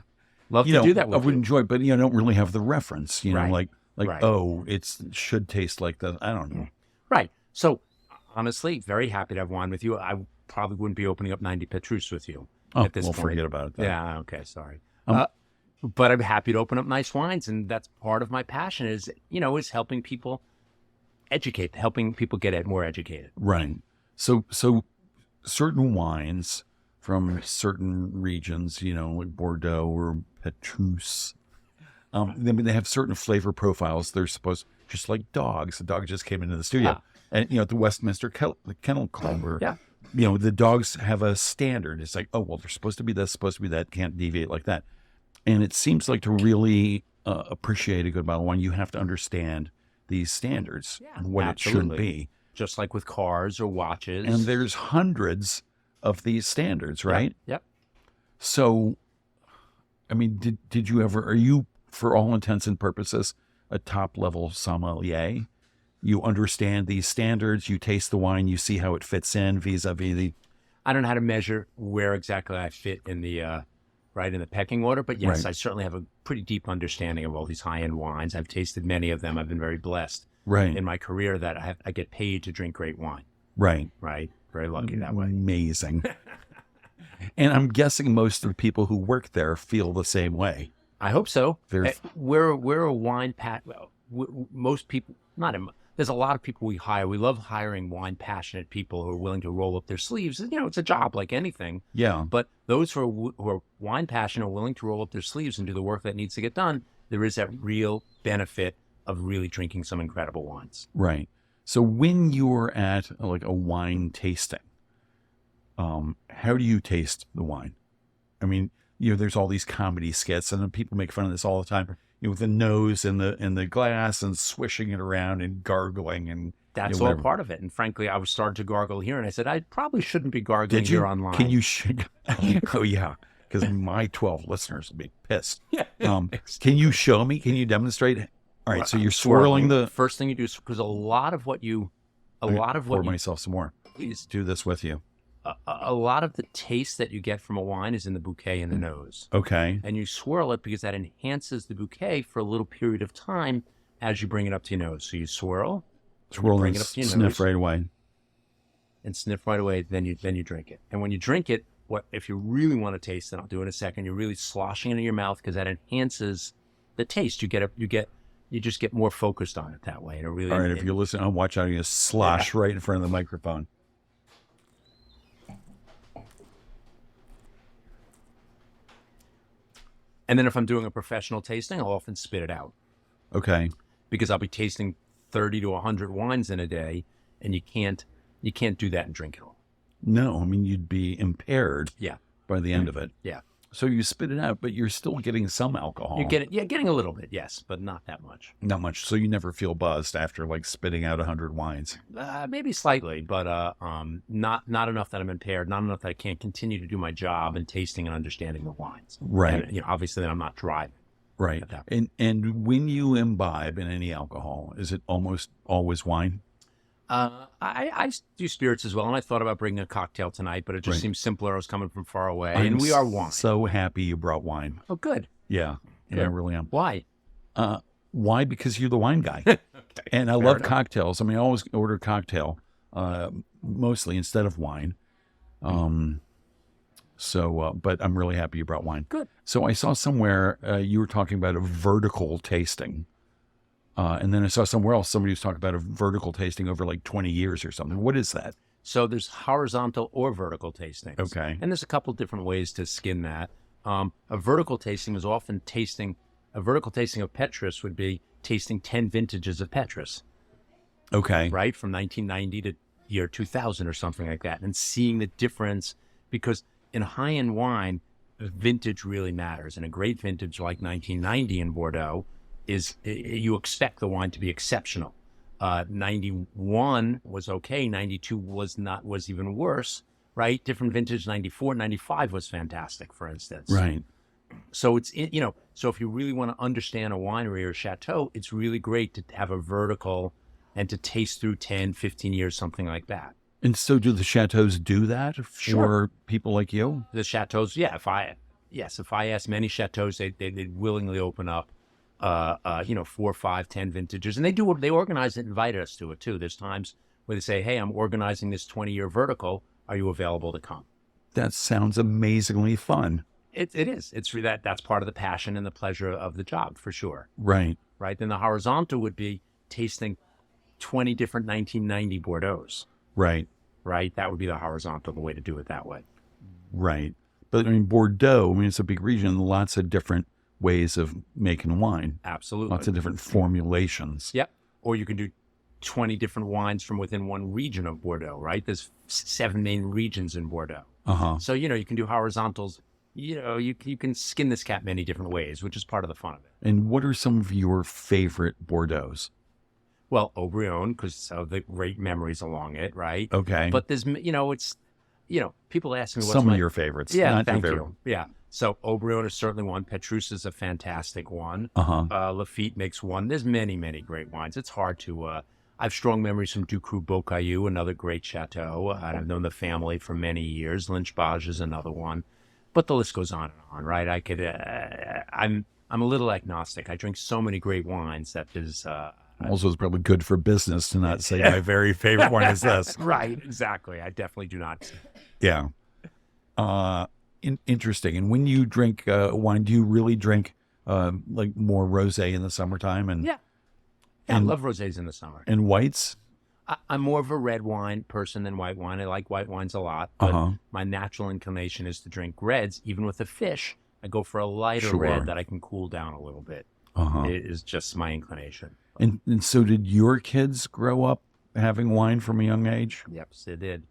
Love to do that with I would you. enjoy it, but, I don't really have the reference, Right. oh, it should taste like that. I don't know. Right. So, honestly, very happy to have wine with you. I probably wouldn't be opening up 90 Petrus with you at this point. Forget about it then. Yeah, okay, sorry. But I'm happy to open up nice wines, and that's part of my passion is helping people educate, helping people get more educated. Right. So certain wines from certain regions, like Bordeaux or Petrus, they have certain flavor profiles. They're supposed, just like dogs. The dog just came into the studio. And, at the Westminster Kennel Club, or, the dogs have a standard. It's like, oh, well, they're supposed to be this, supposed to be that, can't deviate like that. And it seems like to really appreciate a good bottle of wine, you have to understand these standards and what absolutely. it should be. Just like with cars or watches. And there's hundreds of these standards, right? Yep. So, I mean, did you ever, are you, for all intents and purposes, a top-level sommelier? You understand these standards, you taste the wine, you see how it fits in vis-a-vis the... I don't know how to measure where exactly I fit in the in the pecking order, but yes, I certainly have a pretty deep understanding of all these high-end wines. I've tasted many of them. I've been very blessed in my career that I get paid to drink great wine. Right. Very lucky that way. Amazing. And I'm guessing most of the people who work there feel the same way. I hope so. We're a wine most people, there's a lot of people we hire. We love hiring wine passionate people who are willing to roll up their sleeves. It's a job like anything. Yeah. But those who are wine passionate are willing to roll up their sleeves and do the work that needs to get done. There is that real benefit of really drinking some incredible wines. Right. So when you're at like a wine tasting, how do you taste the wine? I mean, there's all these comedy skits, and then people make fun of this all the time. With the nose in the glass and swishing it around and gargling, and that's all part of it. And frankly, I was starting to gargle here, and I said I probably shouldn't be gargling here online. Can you? Oh yeah, because my 12 listeners will be pissed. Can you show me? Can you demonstrate? All right, so you're swirling the first thing you do is because a lot of what pour myself some more. Please do this with you. A lot of the taste that you get from a wine is in the bouquet in the nose. Okay. And you swirl it because that enhances the bouquet for a little period of time as you bring it up to your nose. So you swirl bring it up to your sniff right away. And sniff right away, then you drink it. And when you drink it, if you really want to taste it, I'll do it in a second, you're really sloshing it in your mouth because that enhances the taste. You just get more focused on it that way. All right, if you're listening, watch out, you slosh right in front of the microphone. And then if I'm doing a professional tasting, I'll often spit it out. Okay. Because I'll be tasting 30 to 100 wines in a day, and you can't do that and drink it all. No, I mean, you'd be impaired by the end of it. Yeah. So you spit it out, but you're still getting some alcohol. Getting a little bit, yes, but not that much. Not much. So you never feel buzzed after like spitting out 100 wines. Maybe slightly, but not enough that I'm impaired. Not enough that I can't continue to do my job in tasting and understanding the wines. Right. And, obviously, then I'm not driving. Right. And when you imbibe in any alcohol, is it almost always wine? I do spirits as well, and I thought about bringing a cocktail tonight, but it just seemed simpler. I was coming from far away, and we are wine. So happy you brought wine. Oh, good. Yeah, I really am. Why? Why? Because you're the wine guy, and I love cocktails. I mean, I always order cocktail, mostly instead of wine. But I'm really happy you brought wine. Good. So I saw somewhere you were talking about a vertical tasting. And then I saw somewhere else somebody was talking about a vertical tasting over like 20 years or something. What is that? So there's horizontal or vertical tastings. Okay. And there's a couple different ways to skin that. A vertical tasting is often a vertical tasting of Petrus would be tasting 10 vintages of Petrus. Okay. Right? From 1990 to year 2000 or something like that. And seeing the difference, because in high-end wine, vintage really matters. And a great vintage like 1990 in Bordeaux you expect the wine to be exceptional. 91 was okay. 92 was even worse, right? Different vintage. 94, 95 was fantastic, for instance. Right. So so if you really want to understand a winery or a chateau, it's really great to have a vertical and to taste through 10, 15 years, something like that. And so do the chateaus do that for people like you? The chateaus, yeah. If I ask many chateaus, they'd willingly open up, 4, 5, 10 vintages. And they organize it, invite us to it too. There's times where they say, hey, I'm organizing this 20-year vertical. Are you available to come? That sounds amazingly fun. It is. That's part of the passion and the pleasure of the job, for sure. Right. Right. Then the horizontal would be tasting 20 different 1990 Bordeaux's. Right. Right. That would be the horizontal, the way to do it that way. Right. But I mean, Bordeaux, it's a big region, lots of different ways of making wine. Absolutely. Lots of different formulations. Yep. Or you can do 20 different wines from within one region of Bordeaux, right? There's 7 main regions in Bordeaux. Uh-huh. So, you can do horizontals. You can skin this cat many different ways, which is part of the fun of it. And what are some of your favorite Bordeaux's? Well, Aubryon, because of the great memories along it, right? Okay. But there's, people ask me what's some of your favorites. Yeah, not thank your favorite. you. Yeah. So Aubryon is certainly one. Petrus is a fantastic one. Uh-huh. Lafitte makes one. There's many, many great wines. It's hard to... I have strong memories from Ducru Beaucaillou, another great chateau. I've known the family for many years. Lynch-Bage is another one. But the list goes on and on, right? I'm a little agnostic. I drink so many great wines that there's... Also, it's probably good for business to not say my very favorite one is this. Right, exactly. I definitely do not. Yeah. Interesting. And when you drink wine, do you really drink like more rosé in the summertime? And Yeah, I love rosés in the summer. And whites? I'm more of a red wine person than white wine. I like white wines a lot, but my natural inclination is to drink reds. Even with the fish, I go for a lighter red that I can cool down a little bit. It is just my inclination. And so did your kids grow up having wine from a young age? Yep, they did.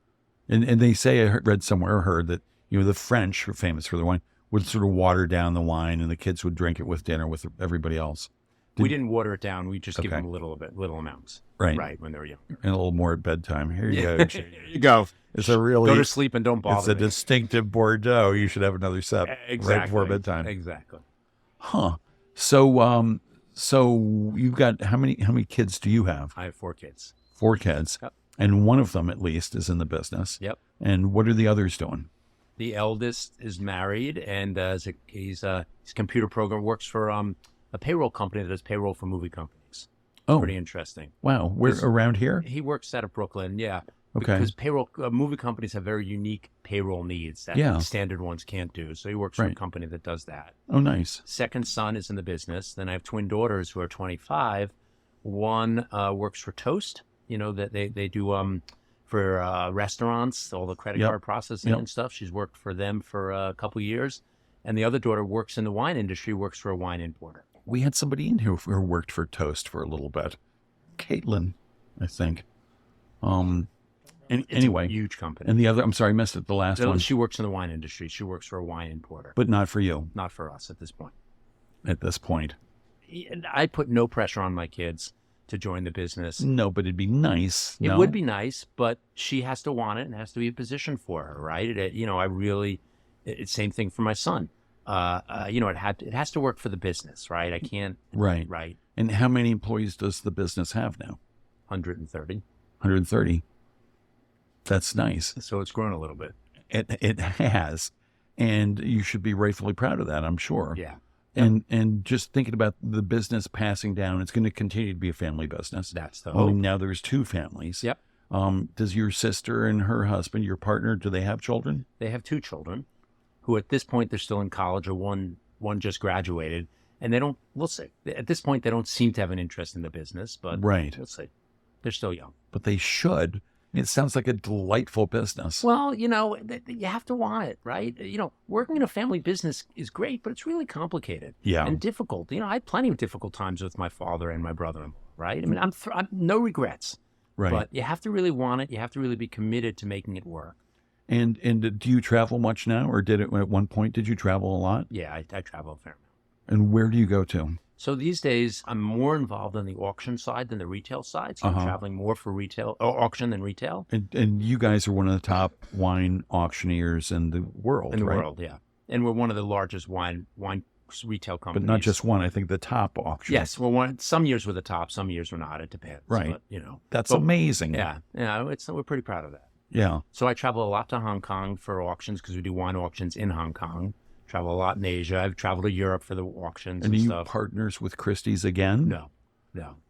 And they say, I read somewhere or heard that, the French were famous for their wine, would sort of water down the wine and the kids would drink it with dinner with everybody else. We didn't water it down. We just give them little amounts. Right. When they were young. And a little more at bedtime. Here you go. Here you go. It's a really... Go to sleep and don't bother It's a me. distinctive Bordeaux. You should have another sip right before bedtime. Exactly. Huh. So you've got, how many kids do you have? I have 4 kids. 4 kids. Yep. And one of them, at least, is in the business. Yep. And what are the others doing? The eldest is married, and he's a computer programmer, works for a payroll company that does payroll for movie companies. Oh. Pretty interesting. Wow. We're around here? He works out of Brooklyn, yeah. Okay. Because payroll movie companies have very unique payroll needs that standard ones can't do. So he works for a company that does that. Oh, nice. Second son is in the business. Then I have twin daughters who are 25. One works for Toast. That they do for restaurants, all the credit card processing and stuff. She's worked for them for a couple years. And the other daughter works in the wine industry, works for a wine importer. We had somebody in here who worked for Toast for a little bit. Caitlin, I think. Anyway. It's a huge company. And the other, I'm sorry, I missed it, the last one. She works in the wine industry. She works for a wine importer. But not for you. Not for us at this point. At this point. I put no pressure on my kids to join the business. No, but it'd be nice. It would be nice, but she has to want it and has to be a position for her, right? It's same thing for my son. It has to work for the business, right? I can't. Right. And how many employees does the business have now? 130. 130. That's nice. So it's grown a little bit. It has. And you should be rightfully proud of that, I'm sure. Yeah. And just thinking about the business passing down, it's going to continue to be a family business. That's the hope. hope. Now there's 2 families. Yep. Does your sister and her husband, your partner, do they have children? They have 2 children who at this point they're still in college, or one just graduated. And we'll see. At this point, they don't seem to have an interest in the business, but we'll see. They're still young. But they should. It sounds like a delightful business. Well, you have to want it, right? Working in a family business is great, but it's really complicated and difficult. I had plenty of difficult times with my father and my brother-in-law, right? I mean, I'm no regrets, right? But you have to really want it. You have to really be committed to making it work. And do you travel much now, or at one point did you travel a lot? Yeah, I travel a fair amount. And where do you go to? So these days, I'm more involved in the auction side than the retail side. So I'm traveling more for retail or auction than retail. And you guys are one of the top wine auctioneers in the world, In the right? world, yeah. And we're one of the largest wine retail companies. But not just one. I think the top auction. Yes, well, some years we're the top, some years we're not. It depends. Right. But, you know, That's amazing. Yeah, we're pretty proud of that. Yeah. So I travel a lot to Hong Kong for auctions because we do wine auctions in Hong Kong. Travel a lot in Asia. I've traveled to Europe for the auctions and are you stuff. partners with Christie's again? No.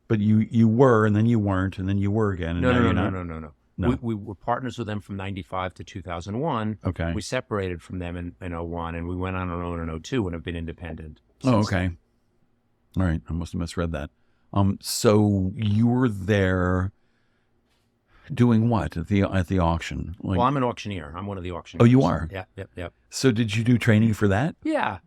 But you were, and then you weren't, and then you were again. And now you're not? No. We were partners with them from 95 to 2001. Okay. We separated from them in 01, and we went on our own in 02 and have been independent. Oh, okay. All right. I must have misread that. So you were there doing what at the auction? Well, I'm an auctioneer. I'm one of the auctioneers. Oh, you are? Yep. So did you do training for that? Yeah.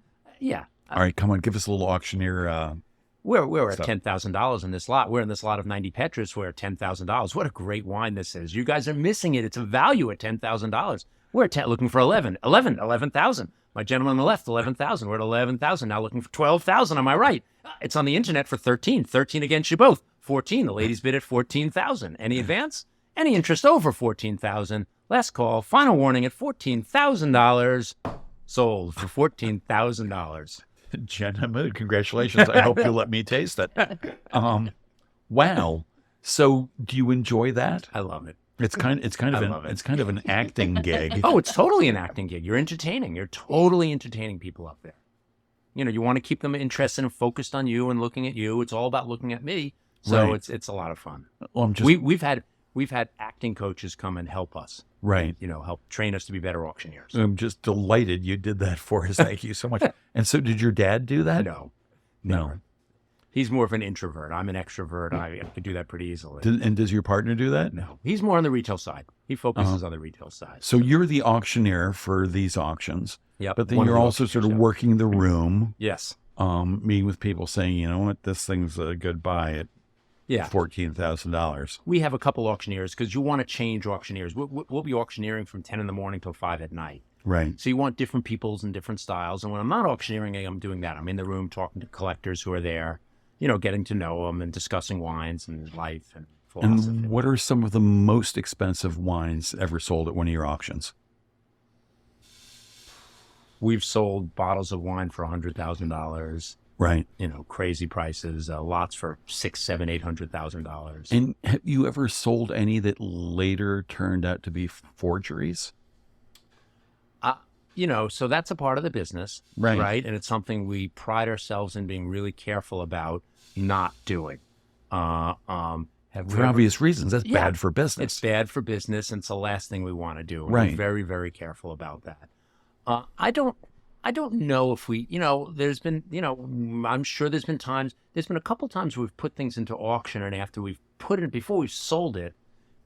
All right, come on, give us a little auctioneer. We're at stuff. $10,000 in this lot. We're in this lot of 90 Petrus. We're at $10,000. What a great wine this is. You guys are missing it. It's a value at $10,000. We're at looking for 11,000. My gentleman on the left, 11,000. We're at 11,000. Now looking for 12,000 on my right. It's on the internet for 13. 13 against you both. 14. The ladies bid at 14,000. Any advance? Any interest over 14,000? Last call. Final warning at $14,000. Sold for $14,000. Jen Hammoud, congratulations. I hope you'll let me taste it. Wow. So do you enjoy that? I love it. It's kind of an acting gig. Oh, it's totally an acting gig. You're entertaining. You're totally entertaining people up there. You know, you want to keep them interested and focused on you and looking at you. It's all about looking at me. So Right. it's a lot of fun. Well, We've had acting coaches come and help us. right. You know, help train us to be better auctioneers. I'm just delighted you did that for us. Thank you so much. And so did your dad do that? No. No. He's more of an introvert. I'm an extrovert. I could do that pretty easily. And does your partner do that? No. He's more on the retail side. He focuses on the retail side. So you're the auctioneer for these auctions. Yep. But then One of you're the also sort of auctioneers, yeah. working the room, Yes. meeting with people saying, you know what, this thing's a good buy at Yeah. $14,000. We have a couple auctioneers because you want to change auctioneers. We'll be auctioneering from 10 in the morning till 5 at night. Right. So you want different peoples and different styles. And when I'm not auctioneering, I'm doing that. I'm in the room talking to collectors who are there, you know, getting to know them and discussing wines and life and philosophy. And what are some of the most expensive wines ever sold at one of your auctions? We've sold bottles of wine for $100,000. Right. You know, crazy prices. Lots for $600,000, $700,000, $800,000. And have you ever sold any that later turned out to be forgeries? You know, so that's a part of the business, Right. And it's something we pride ourselves in being really careful about not doing. For For obvious reasons. That's bad for business. It's bad for business, and it's the last thing we want to do. Right. We're very, very careful about that. I don't know if we, you know, there's been, you know, I'm sure there's been a couple times we've put things into auction, and after we've put it, before we've sold it,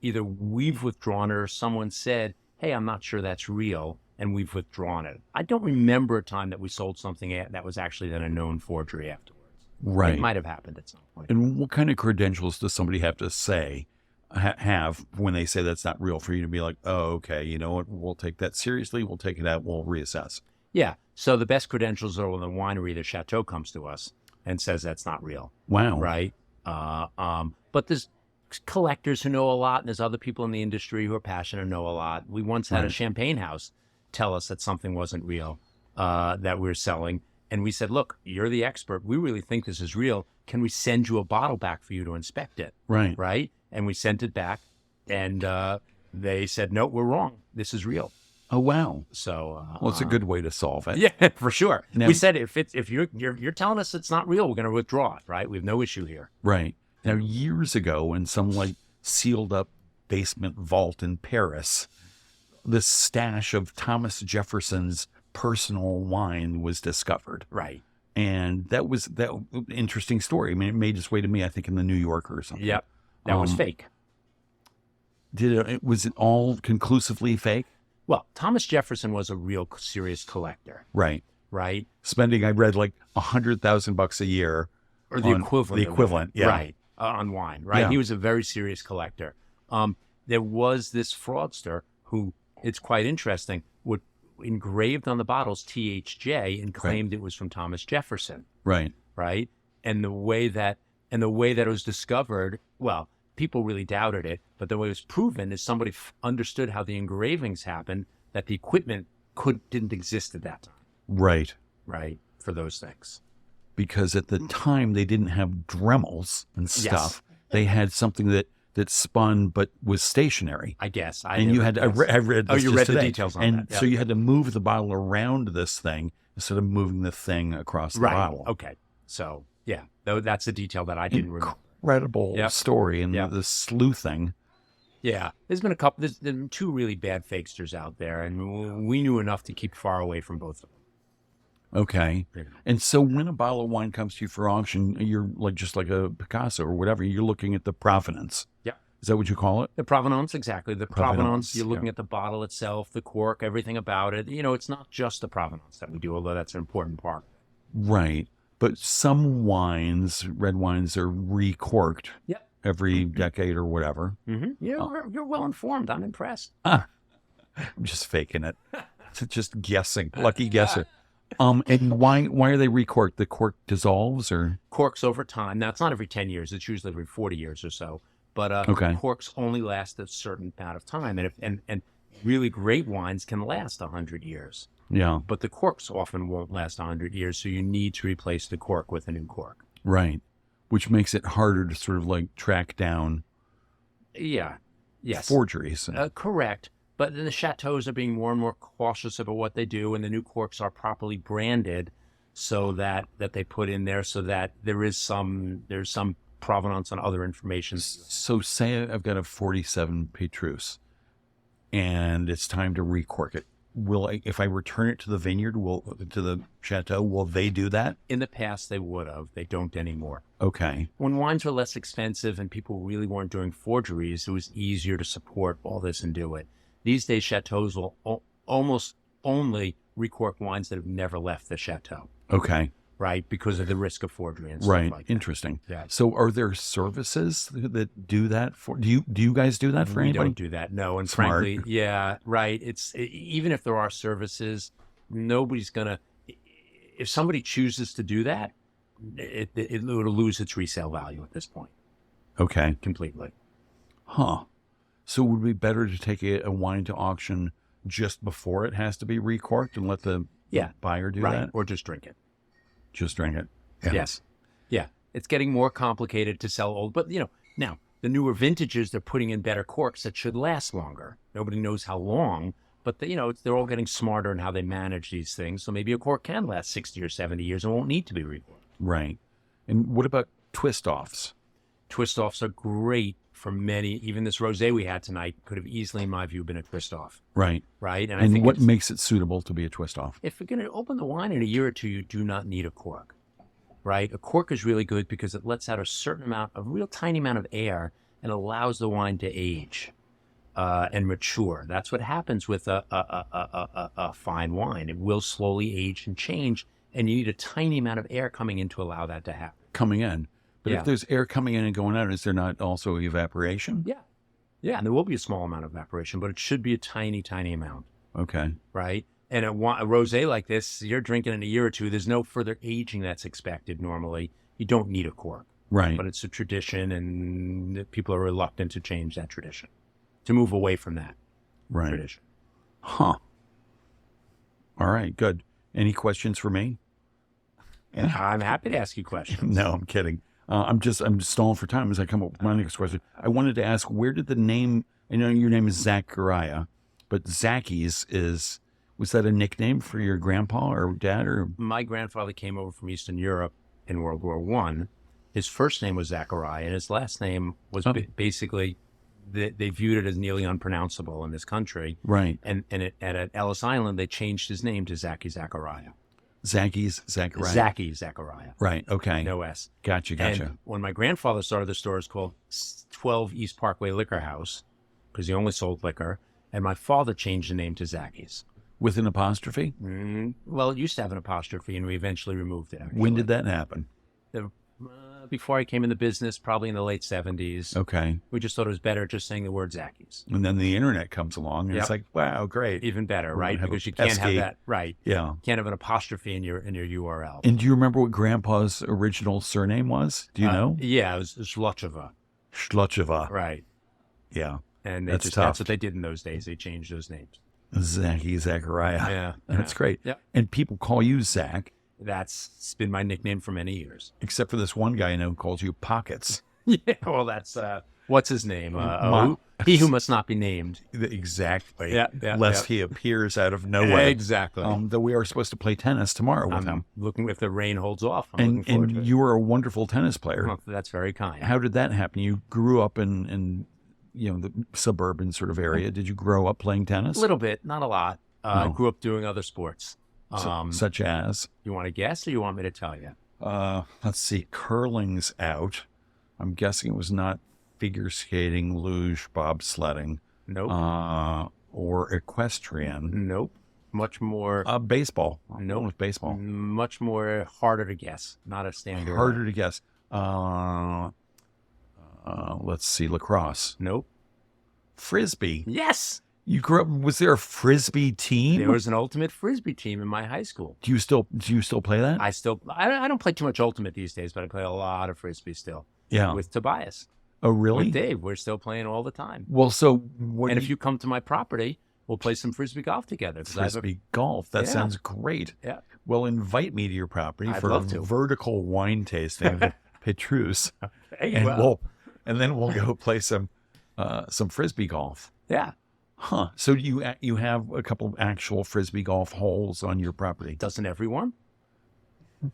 either we've withdrawn it or someone said, hey, I'm not sure that's real, and we've withdrawn it. I don't remember a time that we sold something that was actually then a known forgery afterwards. Right. It might have happened at some point. And what kind of credentials does somebody have to have when they say that's not real for you to be like, oh, okay, you know what, we'll take that seriously, we'll take it out, we'll reassess? Yeah. So the best credentials are when the winery, the chateau, comes to us and says that's not real. Wow. Right. But there's collectors who know a lot, and there's other people in the industry who are passionate and know a lot. We once had a champagne house tell us that something wasn't real that we were selling. And we said, look, you're the expert. We really think this is real. Can we send you a bottle back for you to inspect it? Right. Right. And we sent it back, and they said, no, we're wrong. This is real. Oh, wow. So, Well, it's a good way to solve it. yeah, for sure. Now- We said if you're telling us it's not real, we're going to withdraw it. Right. We have no issue here. Right. Now, years ago, in some like sealed up basement vault in Paris, this stash of Thomas Jefferson's personal wine was discovered. Right. And that interesting story. I mean, it made its way to me, I think, in the New Yorker or something. Yep. That was fake. Was it all conclusively fake? Well, Thomas Jefferson was a real serious collector. Right. Right. Spending, I read, like $100,000 a year. Or the equivalent. The equivalent, yeah. Right. On wine, right? Yeah. He was a very serious collector. There was this fraudster who, it's quite interesting, would engraved on the bottles THJ and claimed it was from Thomas Jefferson, Right. right? and the way that it was discovered, well, people really doubted it, but the way it was proven is somebody understood how the engravings happened, that the equipment didn't exist at that time. Right. Right. For those things. Because at the time they didn't have Dremels and stuff. Yes. They had something that spun but was stationary. I guess. I read this you just read today. the details on and that. Yeah. so you had to move the bottle around this thing instead of moving the thing across the bottle. Okay. So, yeah, that's the detail that I didn't remember. Incredible story and Yep. the sleuthing. Yeah. There's been been two really bad fakesters out there, and we knew enough to keep far away from both of them. Okay. Yeah. And so when a bottle of wine comes to you for auction, you're just like a Picasso or whatever, you're looking at the provenance. Yeah. Is that what you call it? The provenance, exactly. The Provenance, provenance, you're looking yeah. at the bottle itself, the cork, everything about it. It's not just the provenance that we do, although that's an important part. Right. But some wines, red wines, are recorked Yep. every decade or whatever. Mm-hmm. You're well informed. I'm impressed. I'm just faking it. Just guessing. Lucky guesser. And why are they recorked? The cork dissolves or? Corks over time. Now, it's not every 10 years. It's usually every 40 years or so. But Okay. corks only last a certain amount of time. And really great wines can last 100 years. Yeah. But the corks often won't last 100 years, so you need to replace the cork with a new cork. Right. Which makes it harder to sort of like track down Yeah. Yes. forgeries. Correct. But then the chateaus are being more and more cautious about what they do, and the new corks are properly branded so that they put in there so that there's some provenance on other information. So say I've got a 47 Petrus and it's time to recork it. If I return it to the vineyard, to the chateau, will they do that? In the past, they would have. They don't anymore. Okay. When wines were less expensive and people really weren't doing forgeries, it was easier to support all this and do it. These days, chateaus will almost only recork wines that have never left the chateau. Okay. Right, because of the risk of forgery and stuff Right. like that. Interesting. Yeah. So are there services that do that for, do you guys do that for We anybody? don't do that, no. And Smart. frankly, yeah, right. Even if there are services, nobody's gonna. If somebody chooses to do that, it'll lose its resale value at this point Okay. completely. Huh. So would it be better to take a wine to auction just before it has to be recorked and let the buyer do Right, that? or just drink it. Just drink it. Yes, yeah. It's getting more complicated to sell old, but now the newer vintages, they're putting in better corks that should last longer. Nobody knows how long, but they're all getting smarter in how they manage these things. So maybe a cork can last 60 or 70 years and won't need to be recorked. Right. And what about twist-offs? Twist-offs are great for many. Even this rosé we had tonight could have easily, in my view, been a twist-off. Right. Right? And I think what makes it suitable to be a twist-off? if you're going to open the wine in a year or two, you do not need a cork. Right? A cork is really good because it lets out a real tiny amount of air and allows the wine to age and mature. That's what happens with a fine wine. It will slowly age and change, and you need a tiny amount of air coming in to allow that to happen. Coming in. But Yeah. if there's air coming in and going out, is there not also evaporation? Yeah. Yeah, and there will be a small amount of evaporation, but it should be a tiny, tiny amount. Okay. Right? And a rosé like this, you're drinking in a year or two, there's no further aging that's expected normally. You don't need a cork. Right. But it's a tradition, and people are reluctant to change that tradition, to move away from that Right. tradition. Huh. All right. Good. Any questions for me? And I'm happy to ask you questions. No, I'm kidding. I'm stalling for time as I come up with my next question. I wanted to ask, where did the name, I know your name is Zacharia, but Zachys was that a nickname for your grandpa or dad or? My grandfather came over from Eastern Europe in World War I. His first name was Zacharia, and his last name was basically, they viewed it as nearly unpronounceable in this country. Right. And at Ellis Island, they changed his name to Zacharia. Zachys, Zacharia. Zacharia. Right. Okay. No S. Gotcha. And when my grandfather started the store, it was called 12 East Parkway Liquor House because he only sold liquor. And my father changed the name to Zachys. With an apostrophe? Well, it used to have an apostrophe, and we eventually removed it. Actually. When did that happen? before I came in the business, probably in the late 70s. Okay. We just thought it was better just saying the word Zachys. And then the internet comes along, and Yep. it's like, wow, great. Even better, We're right? gonna have Because a you can't have SK. that, right? Yeah. Can't have an apostrophe in your URL. And do you remember what Grandpa's original surname was? Do you know? Yeah, it was Zlocheva. Schlocheva. Right. Yeah. And That's that's tough. what they did in those days. They changed those names. Zacharia. Yeah. That's great. Yep. And people call you Zach, That's been my nickname for many years. except for this one guy I know who calls you Pockets. Yeah, well, that's, what's his name? Ma- He who must not be named. Exactly. Yeah, Lest he appears out of nowhere. Exactly. Though we are supposed to play tennis tomorrow with I'm him. looking, if the rain holds off, I'm looking forward And to it. you were a wonderful tennis player. Well, that's very kind. How did that happen? You grew up in the suburban sort of area. Did you grow up playing tennis? A little bit, not a lot. I No. grew up doing other sports. Such as? You want to guess or you want me to tell you? Let's see. Curling's out. I'm guessing it was not figure skating, luge, bobsledding, Nope. or equestrian. Nope. Much more. Baseball. I'm Nope. going with baseball. Much more harder to guess. Not a standard. Harder to guess. Let's see. Lacrosse. Nope. Frisbee. Yes. You grew up. Was there a frisbee team? There was an ultimate frisbee team in my high school. Do you still play that? I don't play too much ultimate these days, but I play a lot of frisbee still. Yeah. With Tobias. Oh, really? With Dave. We're still playing all the time. Well, so what? And do if you come to my property, we'll play some frisbee golf together. 'cause I have a- frisbee golf. That Yeah. sounds great. Yeah. Well, invite me to your property I'd for a love to. vertical wine tasting of Petrus, Hey, and well, then we'll go play some frisbee golf. yeah. Huh. So you have a couple of actual frisbee golf holes on your property? Doesn't everyone?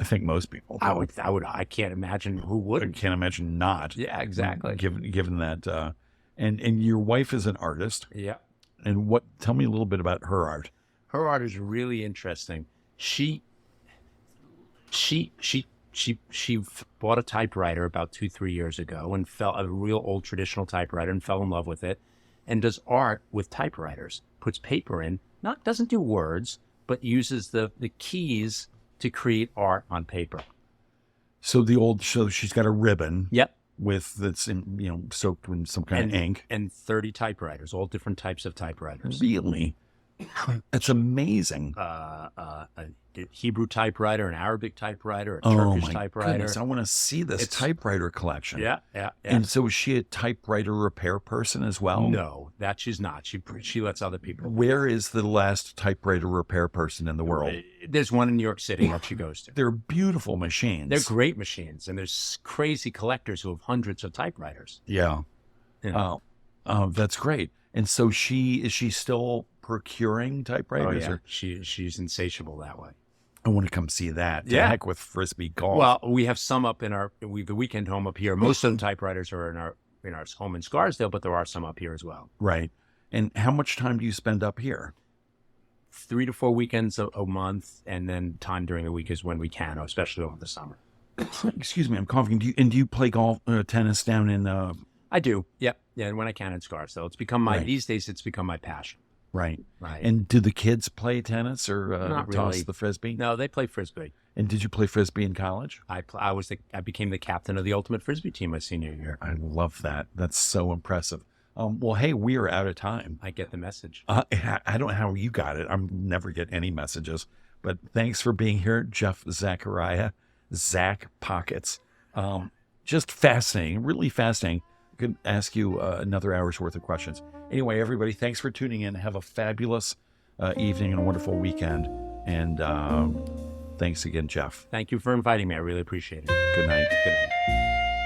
I think most people. I would. I can't imagine who I wouldn't. can't imagine not. Yeah, exactly. Given that, and your wife is an artist. Yeah. And tell me a little bit about her art. Her art is really interesting. She bought a typewriter about 2-3 years ago and a real old traditional typewriter and fell in love with it, and does art with typewriters. Puts paper in, doesn't do words, but uses the keys to create art on paper. So she's got a ribbon. Yep. That's soaked in some kind of ink. And 30 typewriters, all different types of typewriters. Really? That's amazing. A Hebrew typewriter, an Arabic typewriter, a Oh Turkish my typewriter. goodness! I want to see this typewriter collection. Yeah. And so is she a typewriter repair person as well? No, that she's not. She lets other people. Where is the last typewriter repair person in the world? There's one in New York City that she goes to. They're beautiful machines. They're great machines, and there's crazy collectors who have hundreds of typewriters. Yeah. Yeah. Oh, that's great. And so is she still procuring typewriters? Oh, yeah. Or She's insatiable that way. I want to come see that. To Yeah. heck with frisbee golf. Well, we have some up in the weekend home up here. Most of the typewriters are in our home in Scarsdale, but there are some up here as well. right. And how much time do you spend up here? 3 to 4 weekends a month, and then time during the week is when we can, especially over the summer. Excuse me, I'm coughing. Do you play golf, tennis down in? I do. Yep. Yeah, and when I can in Scarsdale. It's become Right. these days it's become my passion. Right. Right. And do the kids play tennis or Not toss really. the frisbee? No, they play frisbee. And did you play frisbee in college? I became the captain of the ultimate frisbee team my senior year. I love that. That's so impressive. Well, hey, we are out of time. I get the message. I don't know how you got it. I never get any messages. But thanks for being here, Jeff Zacharia, Zach Pockets. Just fascinating, really fascinating. I could ask you another hour's worth of questions. Anyway, everybody, thanks for tuning in. Have a fabulous evening and a wonderful weekend. And thanks again, Jeff. Thank you for inviting me. I really appreciate it. Good night. Good night.